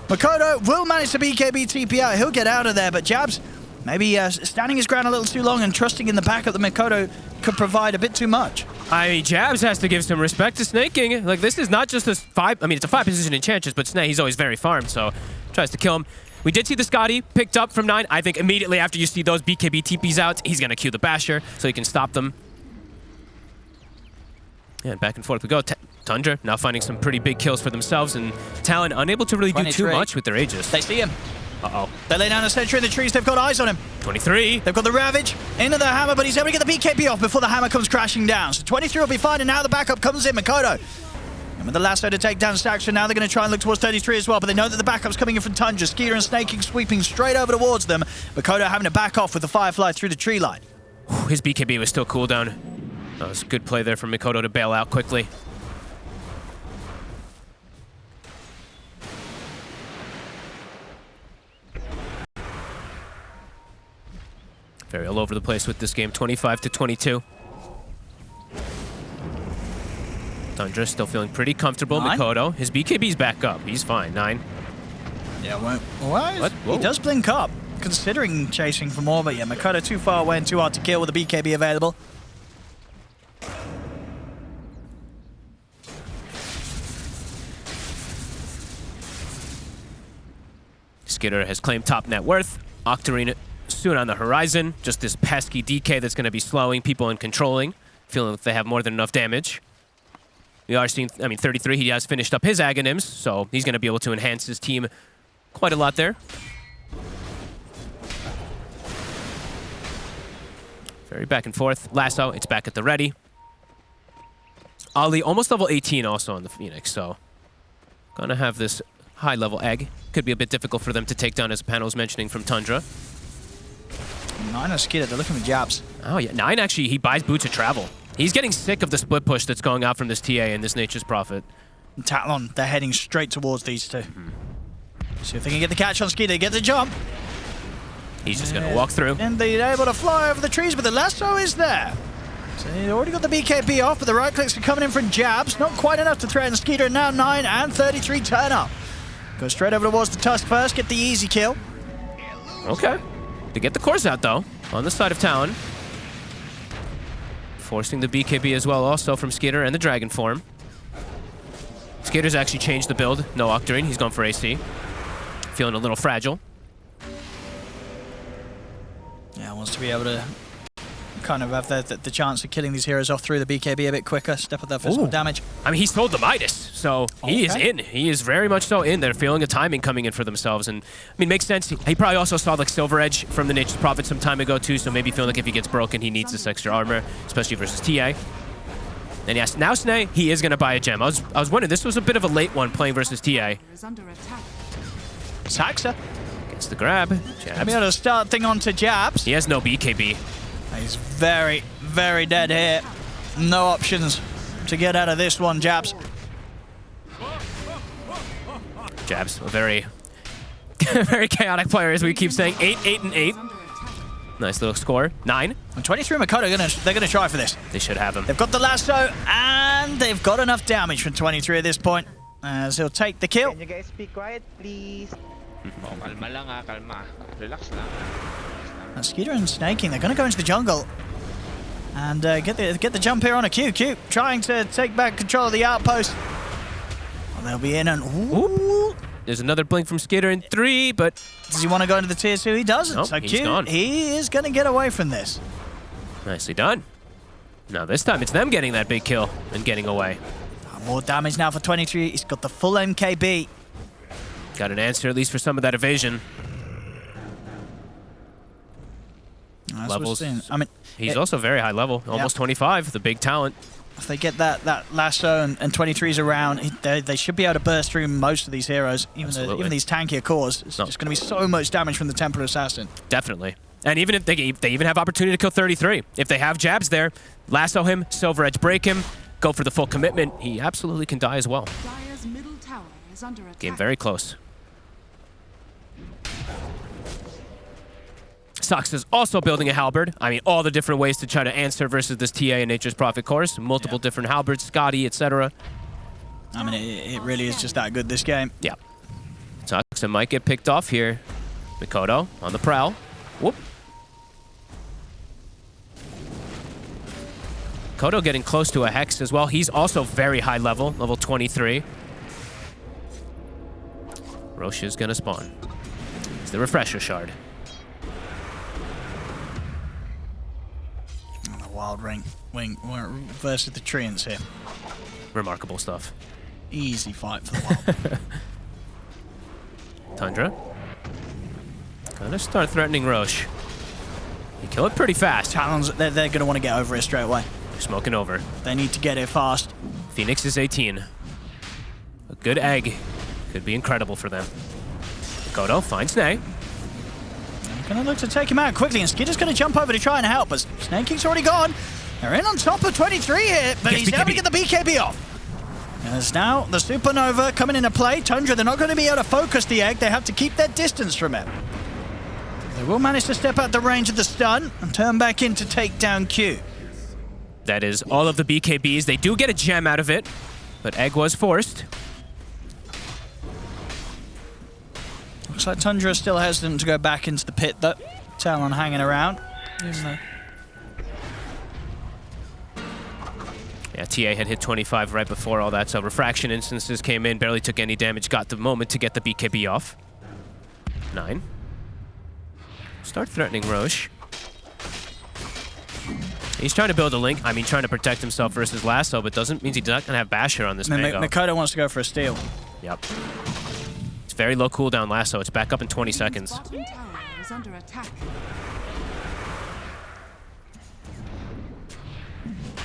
Mikoto will manage to BKB TP out. He'll get out of there, but Jabs maybe standing his ground a little too long and trusting in the backup that Mikoto could provide a bit too much. I mean, Jabs has to give some respect to Snaking. Like, this is not just a 5... I mean, it's a 5 position Enchantress, but Snake, he's always very farmed, so tries to kill him. We did see the Scotty picked up from 9. I think immediately after you see those BKB TPs out, he's going to Q the Basher so he can stop them. Yeah, back and forth we go. Tundra now finding some pretty big kills for themselves, and Talon unable to really do too much with their Aegis. They see him. Uh-oh. They lay down a sentry in the trees. They've got eyes on him. 23. They've got the Ravage into the hammer, but he's able to get the BKB off before the hammer comes crashing down. So 23 will be fine, and now the backup comes in. Mikoto. And with the lasso to take down Staxter, now they're going to try and look towards 33 as well, but they know that the backup's coming in from Tundra. Skeeter and Snaking sweeping straight over towards them. Mikoto having to back off with the Firefly through the tree line. His BKB was still cooldown. That was a good play there from Mikoto to bail out quickly. Very all over the place with this game, 25-22. Tundra still feeling pretty comfortable. 9. Mikoto, his BKB's back up. He's fine. 9. Yeah, well, What? he does blink up, considering chasing for more, but yeah, Mikoto too far away and too hard to kill with the BKB available. Skitter has claimed top net worth. Octarine soon on the horizon. Just this pesky DK that's going to be slowing people and controlling, feeling like they have more than enough damage. We are seeing, I mean, 33, he has finished up his Aghanim's, so he's going to be able to enhance his team quite a lot there. Very back and forth. Lasso, it's back at the ready. Ali, almost level 18 also on the Phoenix, so gonna have this high-level egg. Could be a bit difficult for them to take down, as the panel was mentioning from Tundra. 9 are Skeeter, they're looking for Jabs. Oh yeah, 9 actually, he buys Boots of Travel. He's getting sick of the split push that's going out from this TA and this Nature's Prophet. And Talon, they're heading straight towards these two. See if they can get the catch on Skeeter, get the jump. He's just gonna walk through. And they're able to fly over the trees, but the lasso is there. So he's already got the BKB off, but the right clicks are coming in from Jabs. Not quite enough to threaten Skeeter. Now 9 and 33 turn up. Go straight over towards the Tusk first, get the easy kill. Okay. To get the cores out, though, on the side of Talon. Forcing the BKB as well, also from Skeeter and the Dragon form. Skeeter's actually changed the build. No Octarine, he's gone for AC. Feeling a little fragile. Yeah, wants to be able to kind of have the chance of killing these heroes off through the BKB a bit quicker, step up that physical damage. I mean, he sold the Midas, so he is in. He is very much so in. They're feeling a timing coming in for themselves, and I mean, makes sense. He probably also saw like Silver Edge from the Nature's Prophet some time ago too, so maybe feeling like if he gets broken, he needs this extra armor, especially versus TA. And yes, now Snay, he is going to buy a gem. I was wondering, this was a bit of a late one playing versus TA. Is under attack. Saxa. Gets the grab. Gonna be able to start thing onto Jabs. He has no BKB. He's very, very dead here. No options to get out of this one, Jabs. Jabs, a very, very chaotic player, as we keep saying. 8, 8, and 8. Nice little score. 9. And 23 Mikoto, they're gonna try for this. They should have him. They've got the lasso, and they've got enough damage from 23 at this point, as he'll take the kill. Can you guys be quiet, please? Oh, kalma lang ha, kalma. Relax lang. And Skeeter and Snaking, they're going to go into the jungle and get the jump here on a Q. Q trying to take back control of the outpost. Well, they'll be in and... Ooh. There's another blink from Skeeter in 3, but... Does he want to go into the tier 2? He doesn't. Nope, So he's Q, gone. he is going to get away from this. Nicely done. Now this time it's them getting that big kill and getting away. More damage now for 23. He's got the full MKB. Got an answer at least for some of that evasion. That's Levels. I mean, He's also very high level, almost 25, the big talent. if they get that lasso and 23s around, they should be able to burst through most of these heroes, even these tankier cores. It's just going to be so much damage from the Temple Assassin. Definitely. And even if they even have opportunity to kill 33. If they have jabs there, lasso him, Silver Edge break him, go for the full commitment, he absolutely can die as well. Dire's middle tower is under attack. Game very close. Sox is also building a halberd. I mean, all the different ways to try to answer versus this TA and Nature's Prophet course. Multiple different halberds, Scotty, etc. I mean, it really is just that good, this game. Yeah. Sox might get picked off here. Mikoto on the prowl. Whoop. Mikoto getting close to a Hex as well. He's also very high level, level 23. Roche is gonna spawn. It's the refresher shard. The wild wing versus the Treants here. Remarkable stuff. Easy fight for the wild. Tundra. Gonna start threatening Roche. You kill it pretty fast. Talons, they're going to want to get over it straight away. Smoking over. They need to get it fast. Phoenix is 18. A good egg could be incredible for them. Mikoto finds Snake. Going to look to take him out quickly, and Skitter's going to jump over to try and help, but Snake King's already gone. They're in on top of 23 here, but he's able to get the BKB off. There's now the Supernova coming into play. Tundra, they're not going to be able to focus the egg. They have to keep their distance from it. They will manage to step out the range of the stun and turn back in to take down Q. That is all of the BKBs. They do get a gem out of it, but egg was forced. Looks like Tundra is still hesitant to go back into the pit, though. Talon hanging around. Yeah, TA had hit 25 right before all that, so refraction instances came in, barely took any damage, got the moment to get the BKB off. 9. Start threatening Roche. He's trying to build a link, trying to protect himself versus Lasso, but means he's not going to have Basher on this Mango. Mikoto wants to go for a steal. Yep. It's very low cooldown Lasso. It's back up in 20 seconds. Bottom tower is under attack.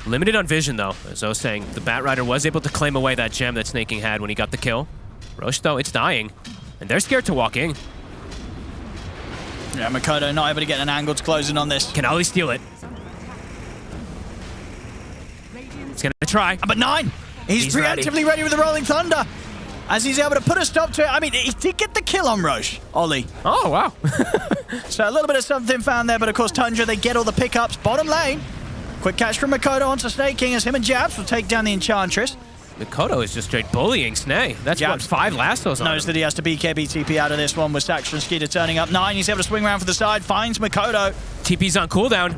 Limited on vision, though. As I was saying, the Batrider was able to claim away that gem that Snake King had when he got the kill. Roche, though, it's dying. And they're scared to walk in. Yeah, Mikoto not able to get an angle to close in on this. Can Ali steal it? He's going to try. But 9! He's preemptively ready with the Rolling Thunder. As he's able to put a stop to it. I mean, he did get the kill on Roche, Ollie. Oh, wow. So a little bit of something found there, but of course Tundra, they get all the pickups. Bottom lane. Quick catch from Mikoto onto Snake King as him and Jabs will take down the Enchantress. Mikoto is just straight bullying Snake. That's what, 5 lassos on him. Knows that he has to BKB TP out of this one with Saxtra and Skeeter turning up. 9, he's able to swing around for the side, finds Mikoto. TP's on cooldown.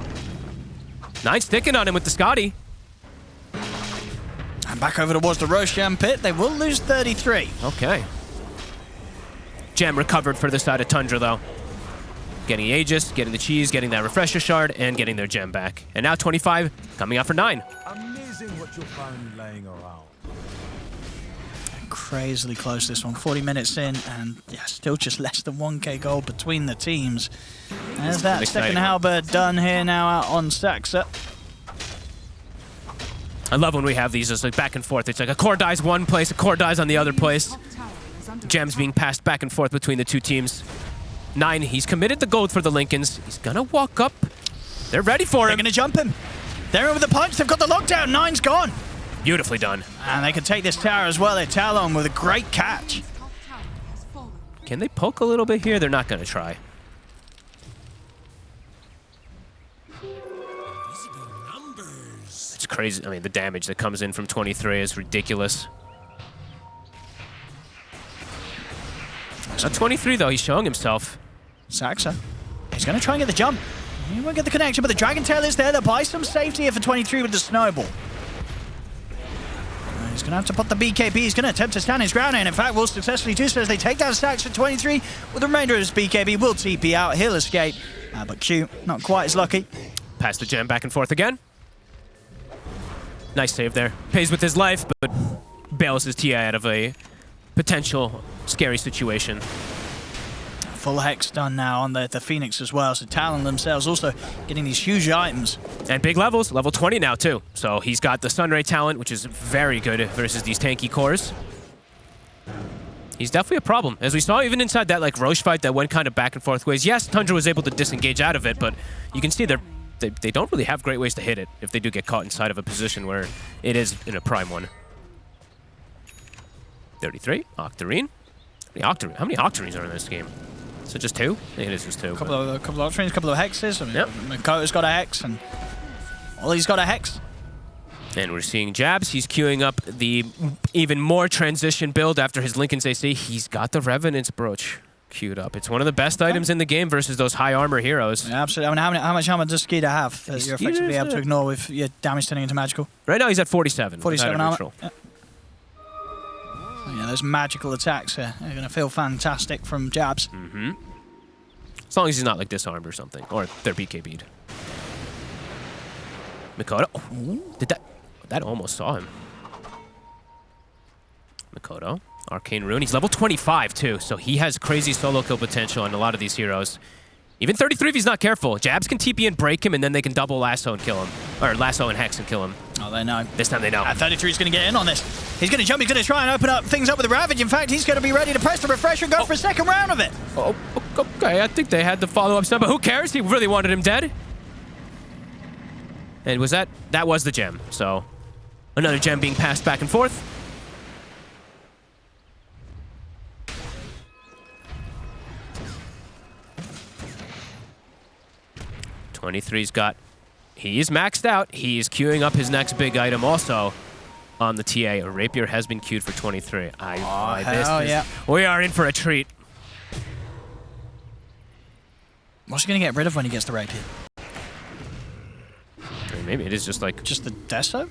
9 sticking on him with the Scotty. And back over towards the Roshan pit. They will lose 33. Okay. Gem recovered for the side of Tundra, though. Getting Aegis, getting the cheese, getting that refresher shard, and getting their gem back. And now 25 coming out for 9. Amazing what you'll find laying around. Crazily close this one. 40 minutes in, and yeah, still just less than 1k gold between the teams. There's that second halberd done here now out on Saxa. I love when we have these as like back and forth. It's like a core dies one place, a core dies on the other place. Gems being passed back and forth between the two teams. 9, he's committed the gold for the Lincolns. He's gonna walk up. They're ready for him. They're gonna jump him. They're over the punch. They've got the lockdown. 9's gone. Beautifully done. And they can take this tower as well. They're Talon with a great catch. Can they poke a little bit here? They're not gonna try. It's crazy. I mean, the damage that comes in from 23 is ridiculous. At 23, though, he's showing himself. Saxa. He's going to try and get the jump. He won't get the connection, but the Dragon Tail is there. They'll buy some safety here for 23 with the Snowball. He's going to have to put the BKB. He's going to attempt to stand his ground, and in fact will successfully do so as they take down Saxa at 23. With the remainder of his BKB, will TP out. He'll escape. But Q, not quite as lucky. Pass the gem back and forth again. Nice save there. Pays with his life, but bails his TI out of a potential scary situation. Full Hex done now on the Phoenix as well, so Talon themselves also getting these huge items. And big levels, level 20 now too. So he's got the Sunray talent, which is very good versus these tanky cores. He's definitely a problem. As we saw even inside that like Roche fight that went kind of back and forth ways. Yes, Tundra was able to disengage out of it, but you can see they don't really have great ways to hit it if they do get caught inside of a position where it is in a prime one. 33, Octarine. How many Octarines are in this game? So just 2? I think it is just 2. A couple of options, a couple of hexes. I mean, Yep. Makoto's got a hex, and Ollie's got a hex. And we're seeing Jabs. He's queuing up the even more transition build after his Linken's AC. He's got the Revenant's Brooch queued up. It's one of the best items in the game versus those high armor heroes. Yeah, absolutely. I mean, how much armor does Skeeter have that you're effectively able to ignore with your damage turning into magical? Right now he's at 47. 47 armor. Neutral. Yeah. Yeah, those magical attacks are going to feel fantastic from Jabs. Mm-hmm. As long as he's not like disarmed or something, or they're BKB'd. Makoto. Oh, did that almost saw him. Makoto. Arcane Rune. He's level 25 too, so he has crazy solo kill potential on a lot of these heroes. Even 33 if he's not careful. Jabs can TP and break him, and then they can double lasso and kill him. Or lasso and hex and kill him. Oh, they know. This time they know. 33 is going to get in on this. He's going to jump. He's going to try and open up things up with the Ravage. In fact, he's going to be ready to press the refresher and go for a second round of it. Oh, okay. I think they had the follow-up stun, but who cares? He really wanted him dead. And was that was the gem. So another gem being passed back and forth. He is maxed out. He is queuing up his next big item also on the TA. A rapier has been queued for 23. We are in for a treat. What's he going to get rid of when he gets the rapier? Or maybe it is just like... Just the Deso?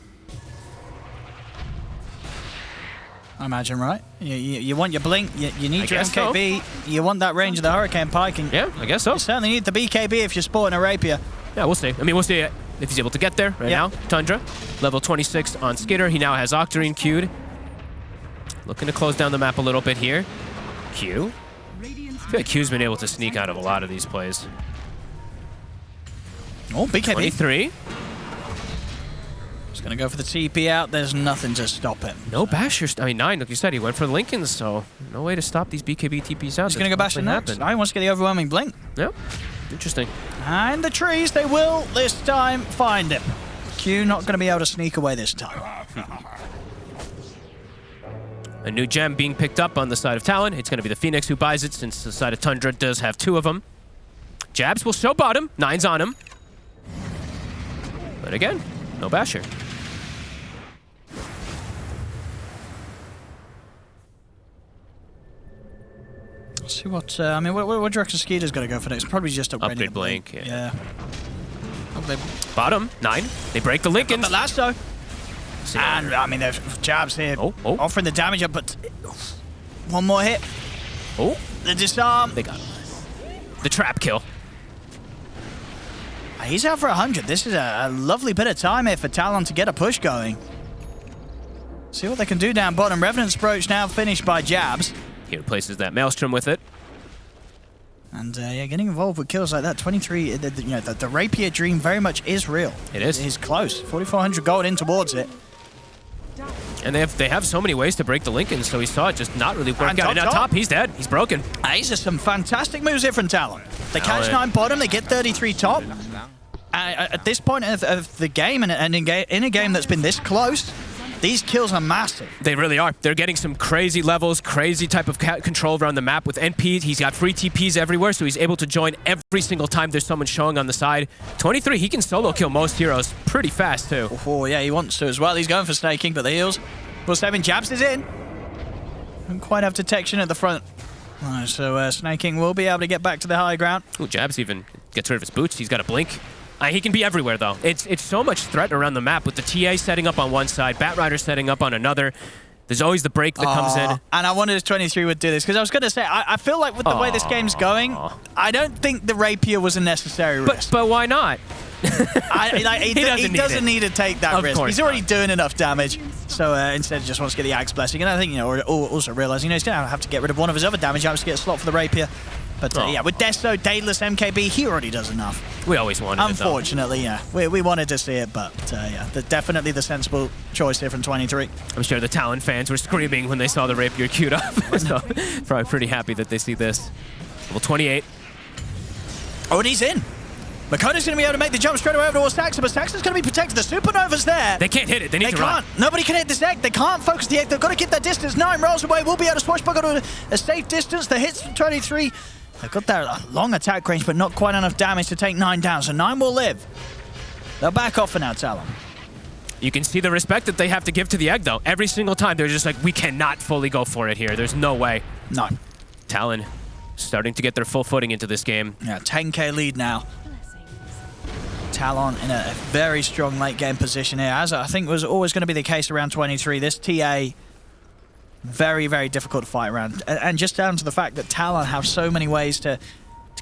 I imagine, right? You want your blink, you need your MKB, you want that range of the Hurricane Pike. And yeah, I guess so. You certainly need the BKB if you're sporting a rapier. Yeah, we'll see. I mean, we'll see if he's able to get there now. Tundra, level 26 on Skitter. He now has Octarine queued. Looking to close down the map a little bit here. Q. I feel like Q's been able to sneak out of a lot of these plays. Oh, BKB. 23. He's going to go for the TP out. There's nothing to stop him. No basher. I mean, 9, like you said, he went for Linken's, so no way to stop these BKB TPs out. He's going to go basher next. 9 wants to get the overwhelming blink. Yep. Interesting. And the trees, they will this time find him. Q not going to be able to sneak away this time. A new gem being picked up on the side of Talon. It's going to be the Phoenix who buys it, since the side of Tundra does have 2 of them. Jabs will show bottom. 9's on him. But again, no basher. Let's see what, I mean, what do you reckon Skeeter's going to go for next? Probably just Upgrade blink. Yeah. Bottom, 9. They break the Linken's. The lasso. And, I mean, there's Jabs here offering the damage up, but one more hit. Oh. The disarm. They got him. The trap kill. He's out for 100. This is a lovely bit of time here for Talon to get a push going. See what they can do down bottom. Revenant's Brooch now finished by Jabs. He replaces that Maelstrom with it. And yeah, getting involved with kills like that, 23, the Rapier dream very much is real. It is. He's close. 4,400 gold in towards it. And they have so many ways to break the Linken's, so he saw it just not really work out. And on top, he's dead. He's broken. These are some fantastic moves here from Talon. They catch 9 bottom, they get 33 top. At this point of the game, and in a game that's been this close, these kills are massive. They really are. They're getting some crazy levels, crazy type of control around the map with NP. He's got free TPs everywhere, so he's able to join every single time there's someone showing on the side. 23, he can solo kill most heroes pretty fast, too. Oh, yeah, he wants to as well. He's going for snaking, but the heals. +7, Jabs is in. Don't quite have detection at the front. So snaking will be able to get back to the high ground. Ooh, Jabs even gets rid of his boots. He's got a blink. He can be everywhere, though. It's so much threat around the map with the TA setting up on one side, Batrider setting up on another. There's always the break that comes in. And I wondered if 23 would do this, because I was going to say, I feel like with the way this game's going, I don't think the Rapier was a necessary risk. But why not? He doesn't need to take that risk. He's already doing enough damage. So instead, he just wants to get the Axe Blessing. And I think, also realizing, he's going to have to get rid of one of his other damage items to get a slot for the Rapier. But yeah, with Desto, Daedalus, MKB, he already does enough. We always wanted Unfortunately, it, yeah. We wanted to see it, but yeah, definitely the sensible choice here from 23. I'm sure the Talon fans were screaming when they saw the Rapier queued up. So probably pretty happy that they see this. Level 28. Oh, and he's in. Makoto's going to be able to make the jump straight away over towards Saxon, but Saxon's going to be protected. The Supernova's there. They can't hit it. They need to run. Nobody can hit this egg. They can't focus the egg. They've got to get that distance. 9 rolls away. We'll be able to swashbuckle to a safe distance. The hits from 23 They've got that long attack range, but not quite enough damage to take 9 down, so 9 will live. They'll back off for now, Talon. You can see the respect that they have to give to the egg, though. Every single time, they're just like, we cannot fully go for it here. There's no way. No. Talon starting to get their full footing into this game. Yeah, 10k lead now. Talon in a very strong late game position here, as I think was always going to be the case around 23. This TA, very, very difficult to fight around. And just down to the fact that Talon have so many ways to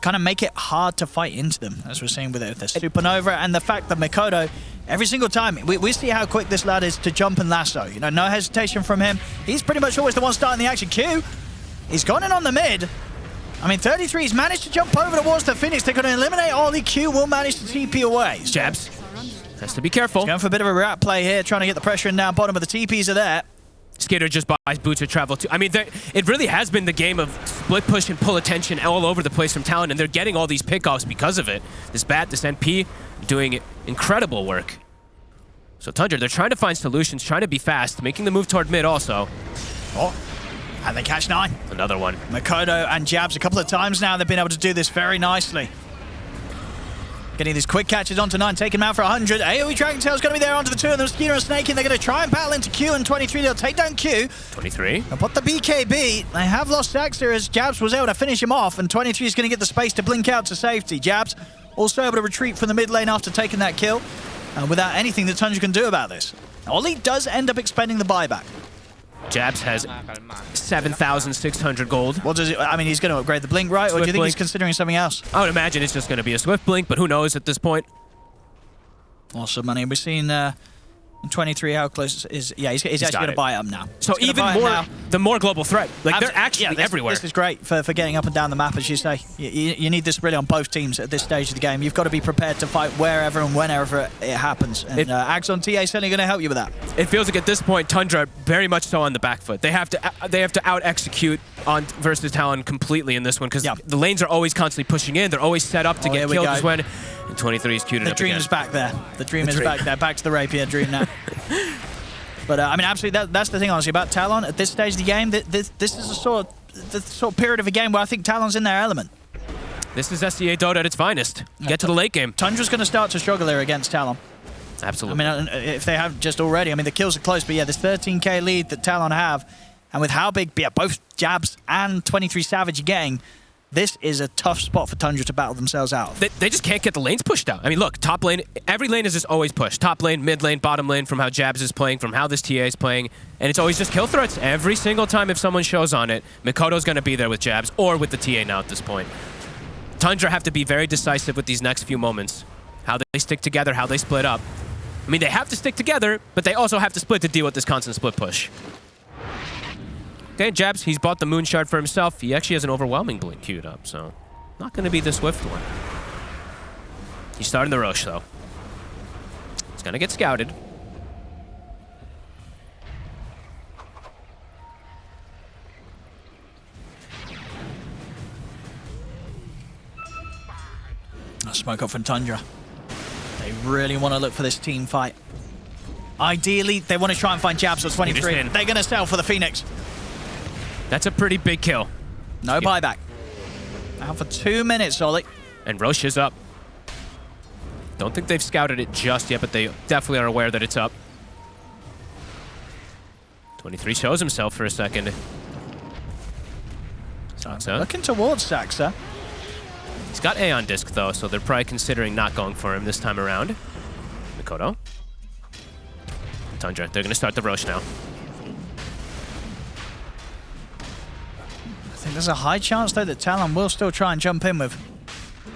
kind of make it hard to fight into them, as we're seeing with the Supernova, and the fact that Mikoto, every single time, we see how quick this lad is to jump and lasso. You know, no hesitation from him. He's pretty much always the one starting the action. Q, he's gone in on the mid. I mean, 33's managed to jump over towards the Phoenix. They're going to eliminate Ollie. Q will manage to TP away. Jabs has to be careful. He's going for a bit of a rat play here, trying to get the pressure in down bottom, but the TPs are there. Skater just buys boots of travel too. I mean, it really has been the game of split push and pull attention all over the place from Talon, and they're getting all these pickoffs because of it. This Bat, this NP, doing incredible work. So Tundra, they're trying to find solutions, trying to be fast, making the move toward mid also. Oh, and they catch 9. Another one. Mikoto and Jabs a couple of times now. They've been able to do this very nicely. Getting these quick catches onto 9, taking him out for 100. AoE Dragon Tail's going to be there onto the 2 of them. Skeeter and Snake, and they're going to try and battle into Q and 23. They'll take down Q. 23. And put the BKB. They have lost Daxter as Jabs was able to finish him off, and 23 is going to get the space to blink out to safety. Jabs also able to retreat from the mid lane after taking that kill, without anything that Tundra can do about this. Ollie does end up expending the buyback. Jabs has 7,600 gold. What does it? I mean, he's going to upgrade the blink, right? Or do you think he's considering something else? I would imagine it's just going to be a swift blink, but who knows at this point? Awesome money. We've seen in 23 how close is. Yeah, he's actually going to buy it up now. So even more, the more global threat. Like they're actually everywhere. This is great for getting up and down the map, as you say. You need this really on both teams at this stage of the game. You've got to be prepared to fight wherever and whenever it happens. And Axon TA is certainly going to help you with that. It feels like at this point, Tundra very much so on the back foot. They have to out execute on versus Talon completely in this one, because the lanes are always constantly pushing in. They're always set up to get killed as when. And 23 is queued up again. The dream is back there. The dream is back there. Back to the rapier dream now. But I mean, absolutely, that's the thing, honestly, about Talon at this stage of the game. This is the sort of period of a game where I think Talon's in their element. This is SCA Dota at its finest. Get to the late game. Tundra's going to start to struggle here against Talon. Absolutely. I mean, if they have just already, I mean, the kills are close, but yeah, this 13k lead that Talon have, and with how big both Jabs and 23 Savage are getting, this is a tough spot for Tundra to battle themselves out of. They just can't get the lanes pushed out. I mean, look, top lane, every lane is just always pushed. Top lane, mid lane, bottom lane, from how Jabs is playing, from how this TA is playing, and it's always just kill threats. Every single time if someone shows on it, Mikoto's going to be there with Jabs, or with the TA now at this point. Tundra have to be very decisive with these next few moments. How they stick together, how they split up. I mean, they have to stick together, but they also have to split to deal with this constant split push. Okay, Jabs, he's bought the Moon Shard for himself. He actually has an overwhelming blink queued up, so not going to be the swift one. He's starting the Roche, though. He's going to get scouted. Smoke up from Tundra. They really want to look for this team fight. Ideally, they want to try and find Jabs or 23. They're going to sell for the Phoenix. That's a pretty big kill. No buyback. Now for 2 minutes, Ollie. And Roche is up. Don't think they've scouted it just yet, but they definitely are aware that it's up. 23 shows himself for a second. So looking towards Saxa. He's got A on disc, though, so they're probably considering not going for him this time around. Mikoto. Tundra, they're going to start the Roche now. I think there's a high chance, though, that Talon will still try and jump in with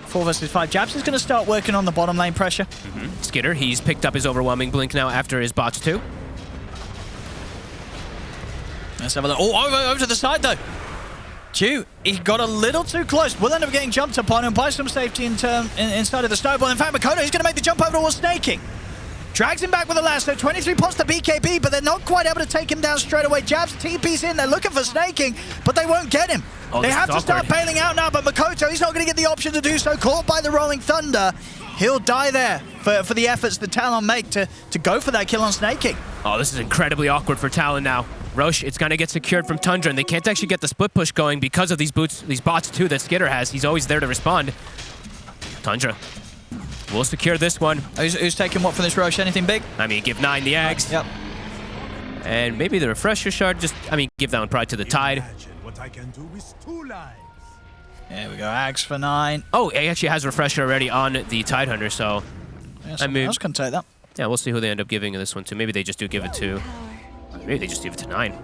4 versus 5. Jabs is going to start working on the bottom lane pressure. Skitter, he's picked up his overwhelming blink now after his bots too. Let's have a look. Oh, over to the side, though. Q, he got a little too close. Will end up getting jumped upon and by some safety inside of the snowball. In fact, Mikoto, he's going to make the jump over towards Snaking. Drags him back with a lasso. 23 pots the BKB, but they're not quite able to take him down straight away. Jabs TP's in. They're looking for Snaking, but they won't get him. They have to start bailing out now, but Mikoto, he's not going to get the option to do so. Caught by the Rolling Thunder. He'll die there for the efforts that Talon make to go for that kill on Snaking. Oh, this is incredibly awkward for Talon now. Roche, it's going to get secured from Tundra, and they can't actually get the split push going because of these bots too that Skitter has. He's always there to respond. Tundra will secure this one. Who's taking what from this Roche? Anything big? I mean, give 9 the Ags. Yep. And maybe the refresher shard, give that one probably to the Tide. Imagine what I can do with 2 lives. There we go, Ags for 9. Oh, he actually has refresher already on the Tide Hunter, so Yeah, I mean, else can take that. yeah, we'll see who they end up giving this one to. Maybe they just do give it to, maybe they just give it to 9.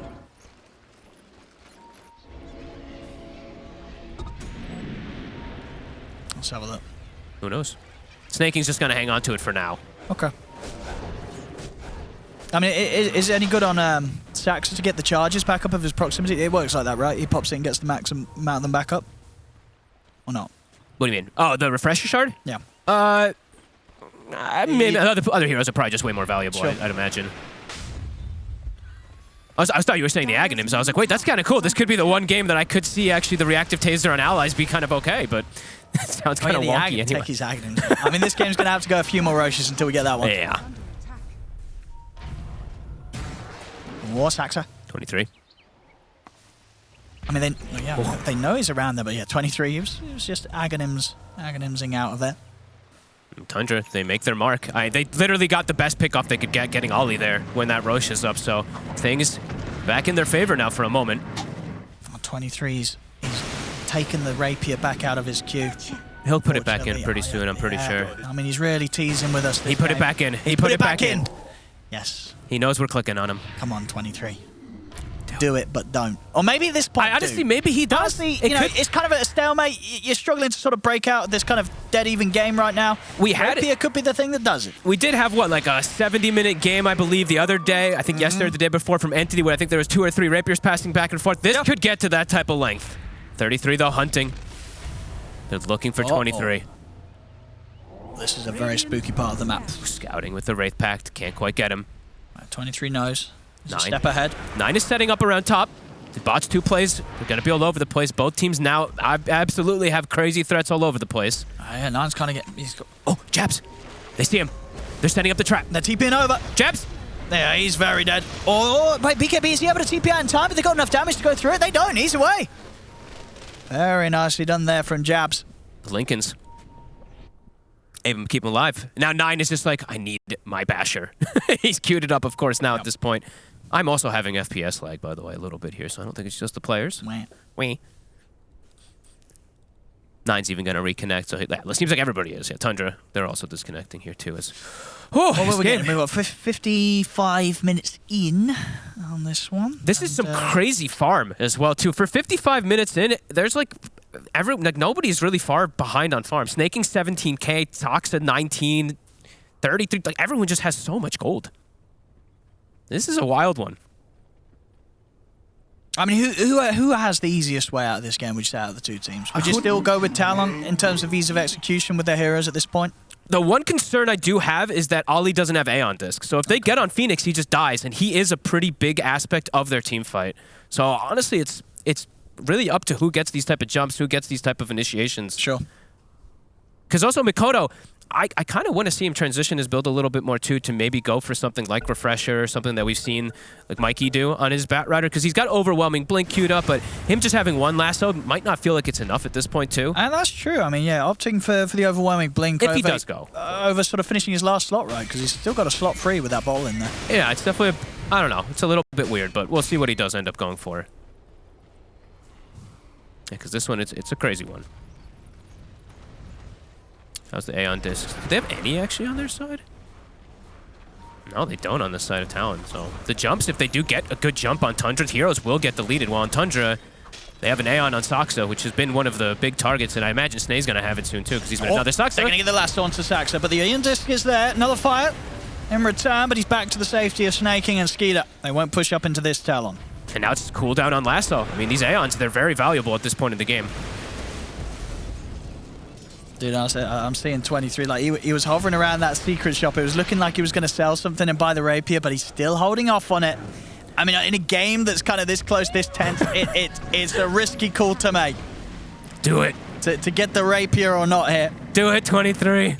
Let's have a look. Who knows? Snaking's just going to hang on to it for now. Okay. I mean, is it any good on Saxa to get the charges back up of his proximity? It works like that, right? He pops it and gets the max amount of them back up? Or not? What do you mean? Oh, the refresher shard? Yeah. Maybe other heroes are probably just way more valuable, Sure. I'd imagine. I thought you were saying the Aghanims. I was like, wait, that's kind of cool. This could be the one game that I could see actually the reactive taser on allies be kind of okay, but it sounds kind of wonky anyway. Take his Aghanims. I mean, this game's going to have to go a few more Roches until we get that one. Yeah. More Saxa. 23. I mean, they know he's around there, but yeah, 23. He was just Aghanimsing out of there. Tundra, they make their mark. They literally got the best pickoff they could get, getting Ollie there when that Roche is up, so things back in their favor now for a moment. 23's he's taken the rapier back out of his queue. He'll put it back in pretty soon, I'm pretty sure. I mean, he's really teasing with us. He put it back in. He put it back in. Yes. He knows we're clicking on him. Come on, 23. Do it, but don't. Or maybe at this point, honestly, maybe he does. Honestly, it's kind of a stalemate. You're struggling to sort of break out of this kind of dead-even game right now. Rapier could be the thing that does it. We did have, what, like a 70-minute game, I believe, the other day. I think yesterday or the day before from Entity, where I think there was 2 or 3 rapiers passing back and forth. This could get to that type of length. 33, though, hunting. They're looking for 23. This is a very spooky part of the map. Scouting with the Wraith Pact. Can't quite get him. 23 knows. 9. Step ahead. 9 is setting up around top. The bots 2 plays. They're going to be all over the place. Both teams now absolutely have crazy threats all over the place. Yeah, 9's kind of getting... Oh, Jabs. They see him. They're setting up the trap. They're TPing over. Jabs. Yeah, he's very dead. Oh, wait, BKB, is he able to TP out in time? But they got enough damage to go through it. They don't. He's away. Very nicely done there from Jabs. The Lincolns. Able to keep him alive. Now 9 is just like, I need my basher. He's queued it up, of course, now at this point. I'm also having FPS lag, by the way, a little bit here, so I don't think it's just the players. Wee. 9's even going to reconnect, so it seems like everybody is. Yeah, Tundra, they're also disconnecting here, too. What were we getting? We got 55 minutes in on this one. This is some crazy farm as well, too. For 55 minutes in, there's like nobody's really far behind on farm. Snaking 17k, Toxa 19, 33. Like everyone just has so much gold. This is a wild one. I mean, who has the easiest way out of this game, would you say, out of the 2 teams? Would you still go with Talon in terms of ease of execution with their heroes at this point? The one concern I do have is that Ollie doesn't have Aeon Disc. So if they get on Phoenix, he just dies, and he is a pretty big aspect of their team fight. So honestly, it's really up to who gets these type of jumps, who gets these type of initiations. Sure. Because also Mikoto, I kind of want to see him transition his build a little bit more too, to maybe go for something like Refresher, or something that we've seen like Mikey do on his Bat Rider, because he's got overwhelming blink queued up, but him just having one lasso might not feel like it's enough at this point too. And that's true. I mean, yeah, opting for the overwhelming blink if he does go over sort of finishing his last slot, right? Because he's still got a slot free with that ball in there. Yeah, it's definitely, I don't know, it's a little bit weird, but we'll see what he does end up going for. Yeah, because this one, it's a crazy one. How's the Aeon Discs? Do they have any actually on their side? No, they don't on this side of Talon. So the jumps, if they do get a good jump on Tundra, heroes will get deleted. While on Tundra, they have an Aeon on Saxa, which has been one of the big targets, and I imagine Snae's going to have it soon too, because he's been another Saxa. They're going to get the last onto Saxa, but the Aeon Disc is there. Another fire in return, but he's back to the safety of Snaking and Skeeter. They won't push up into this Talon. And now it's cooldown on Lasso. I mean, these Aeons, they're very valuable at this point in the game. Dude, I'm seeing 23. Like he was hovering around that secret shop. It was looking like he was going to sell something and buy the rapier, but he's still holding off on it. I mean, in a game that's kind of this close, this tense, it's a risky call to make. Do it. To get the rapier or not here. Do it, 23.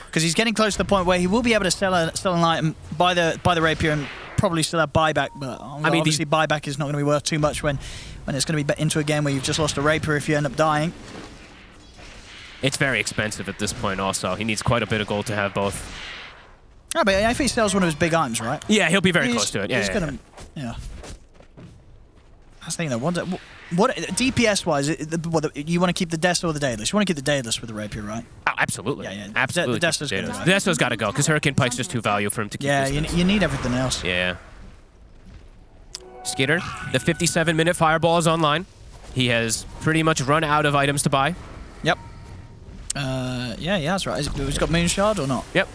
Because he's getting close to the point where he will be able to sell an item, buy the rapier, and probably still have buyback, but I mean, obviously buyback is not going to be worth too much when it's going to be into a game where you've just lost a Rapier if you end up dying. It's very expensive at this point also. He needs quite a bit of gold to have both. Oh, but if he sells one of his big items, right? Yeah, he'll be very close to it. Yeah, he's going to... Yeah. I was thinking, though, what DPS-wise, you want to keep the Desto or the Daedalus? You want to keep the Daedalus with the Rapier, right? Oh, absolutely. Yeah. Absolutely. The Desto's got to go. The Desto's got to go, because Hurricane Pike's just too value for him to keep. Yeah, you need everything else. Yeah. Skitter, the 57-minute Fireball is online. He has pretty much run out of items to buy. Yep. Yeah, that's right. He's got Moonshard or not? Yep.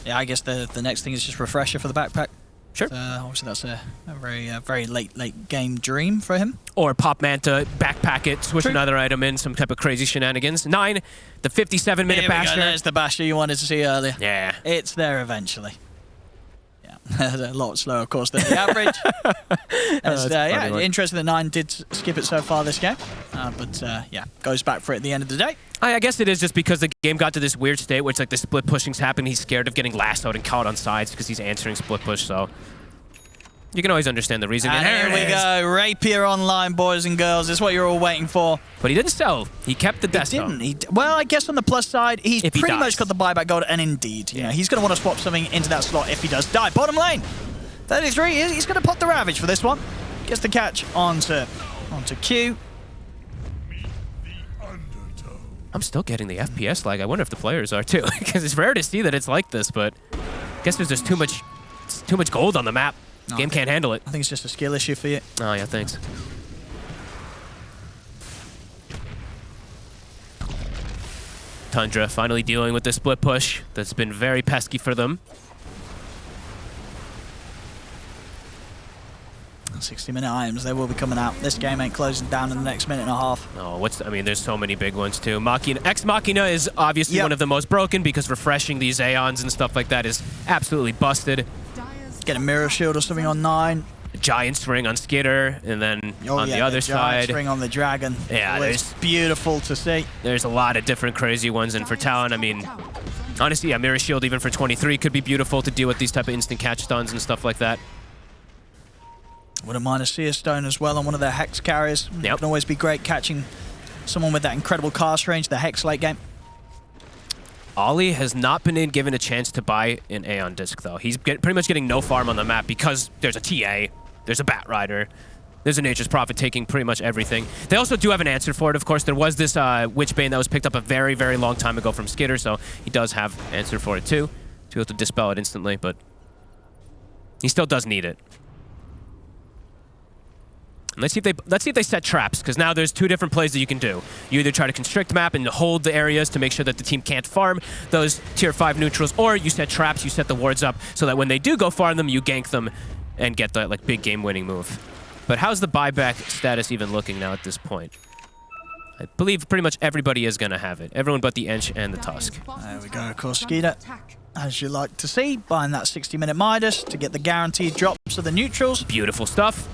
Yeah, I guess the next thing is just Refresher for the backpack. Sure. Obviously, that's a very late game dream for him. Or Pop Manta, backpack it, switch True. another item in, some type of crazy shenanigans. 9, the 57-minute Basher. There's the Basher you wanted to see earlier. Yeah. It's there eventually. Yeah, a lot slower, of course, than the average. Yeah, interesting that 9 did skip it so far this game. But yeah, goes back for it at the end of the day. I guess it is just because the game got to this weird state where it's like the split pushing's happening. He's scared of getting lassoed and caught on sides because he's answering split push, so you can always understand the reason. And here we go, Rapier online, boys and girls. This is what you're all waiting for. But he didn't sell. He kept the Desto. He didn't. Well, I guess on the plus side, he's pretty much got the buyback gold, and indeed, you know, he's going to want to swap something into that slot if he does die. Bottom lane, 33, he's going to pop the Ravage for this one. Gets the catch onto Q. I'm still getting the FPS lag. I wonder if the players are too, because it's rare to see that it's like this, but I guess there's just too much gold on the map. The game can't handle it. I think it's just a skill issue for you. Oh, yeah, thanks. Tundra finally dealing with the split push that's been very pesky for them. 60-minute items, they will be coming out. This game ain't closing down in the next minute and a half. Oh, I mean, there's so many big ones too. Ex Machina is obviously one of the most broken because refreshing these Aeons and stuff like that is absolutely busted. Get a Mirror Shield or something on 9. Giant Swing on Skitter, and then on the other Giant side, Swing on the Dragon. Yeah, it's beautiful to see. There's a lot of different crazy ones, and for Talon, I mean, honestly, yeah, Mirror Shield even for 23 could be beautiful to deal with these type of instant catch stuns and stuff like that. Wouldn't mind a Seer Stone as well on one of their Hex carriers. Yep. Can always be great catching someone with that incredible cast range, the Hex late game. Ollie has not been given a chance to buy an Aeon disc, though. He's pretty much getting no farm on the map because there's a TA, there's a Bat Rider, there's a Nature's Prophet taking pretty much everything. They also do have an answer for it, of course. There was this Witchbane that was picked up a very, very long time ago from Skitter, so he does have an answer for it, too, to be able to dispel it instantly, but he still does need it. Let's see if they set traps, because now there's 2 different plays that you can do. You either try to constrict map and hold the areas to make sure that the team can't farm those tier 5 neutrals, or you set traps, you set the wards up so that when they do go farm them, you gank them and get the big game winning move. But how's the buyback status even looking now at this point? I believe pretty much everybody is going to have it. Everyone but the Ench and the Tusk. There we go, of course, Skeeter, as you like to see, buying that 60-minute Midas to get the guaranteed drops of the neutrals. Beautiful stuff.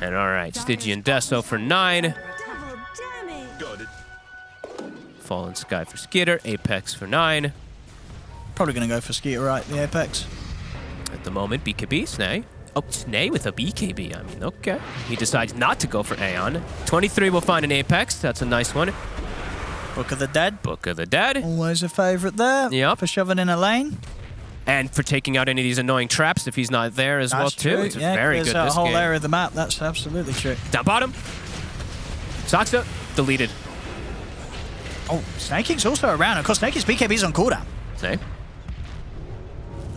And all right, Stygian Deso for 9. Fallen Sky for Skitter. Apex for 9. Probably going to go for Skeeter, right, the Apex. At the moment, BKB, Snay. Oh, Snay with a BKB. I mean, okay. He decides not to go for Aeon. 23 will find an Apex. That's a nice one. Book of the Dead. Book of the Dead. Always a favorite there. Yep. For shoving in a lane. And for taking out any of these annoying traps if he's not there as well, too. True. It's very good this game. There's a whole area of the map. That's absolutely true. Down bottom. Soxa, deleted. Oh, Snaking's also around. Of course, Snaking's BKB's on cooldown. Snake.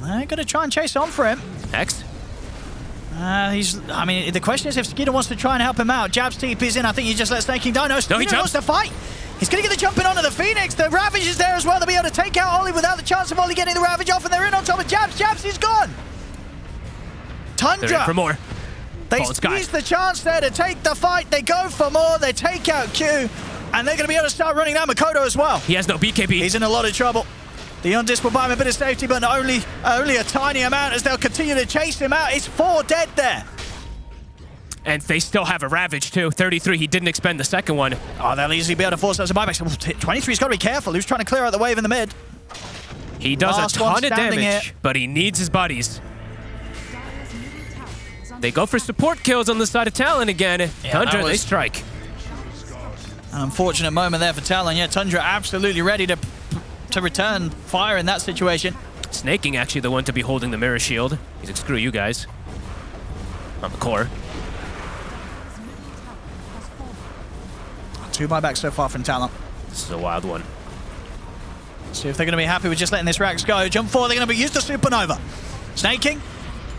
They're going to try and chase on for him. X. I mean, the question is if Skeeter wants to try and help him out. Jab's TP's in. I think you just let Snaking die. No, Skeeter wants to fight. He's going to get the jump in onto the Phoenix. The Ravage is there as well. They'll be able to take out Ollie without the chance of Ollie getting the Ravage off, and they're in on top of Jabs. Jabs, he's gone. Tundra. They're in for more. They squeeze the chance there to take the fight. They go for more. They take out Q, and they're going to be able to start running down Makoto as well. He has no BKB. He's in a lot of trouble. The Undisc will buy him a bit of safety, but only a tiny amount as they'll continue to chase him out. It's 4 dead there. And they still have a Ravage, too. 33, he didn't expend the second one. Oh, they'll easily be able to force those buybacks. 23's got to be careful. He was trying to clear out the wave in the mid. He does Last a one ton of standing damage, here. but he needs his buddies. Dire's middle tower is under They go for support kills on the side of Talon again. Tundra, that they was- strike. An unfortunate moment there for Talon. Yeah, Tundra absolutely ready to return fire in that situation. Snaking actually the one to be holding the mirror shield. He's like, screw you guys. On the core. has fallen. 2 buybacks so far from Talon. This is a wild one. See if they're going to be happy with just letting this Rax go. Jump 4, they're going to be used to Supernova. Snaking.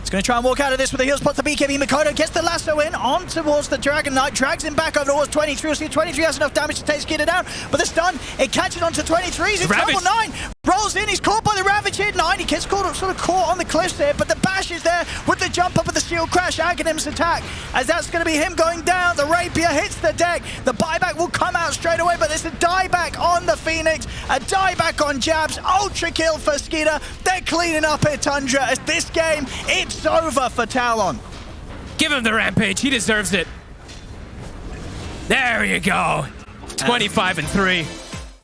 He's going to try and walk out of this with a heal spot to BKB. Mikoto gets the lasso in on towards the Dragon Knight. Drags him back over towards 23. We'll see if 23 has enough damage to take Skeeter down. But the stun, it catches onto 23. He's in Ravage. trouble. 9 rolls in. He's caught by the Ravage here. 9, he gets caught, sort of caught on the cliffs there. But the bash is there with the jump up of the shield crash. Aghanim's attack, as that's going to be him going down. The Rapier hits the deck. The buyback will come out straight away. But there's a dieback on the Phoenix. A dieback on Jabs. Ultra kill for Skeeter. They're cleaning up here, Tundra. As this game, it's over for Talon. Give him the rampage. He deserves it. There you go. 25 and 3.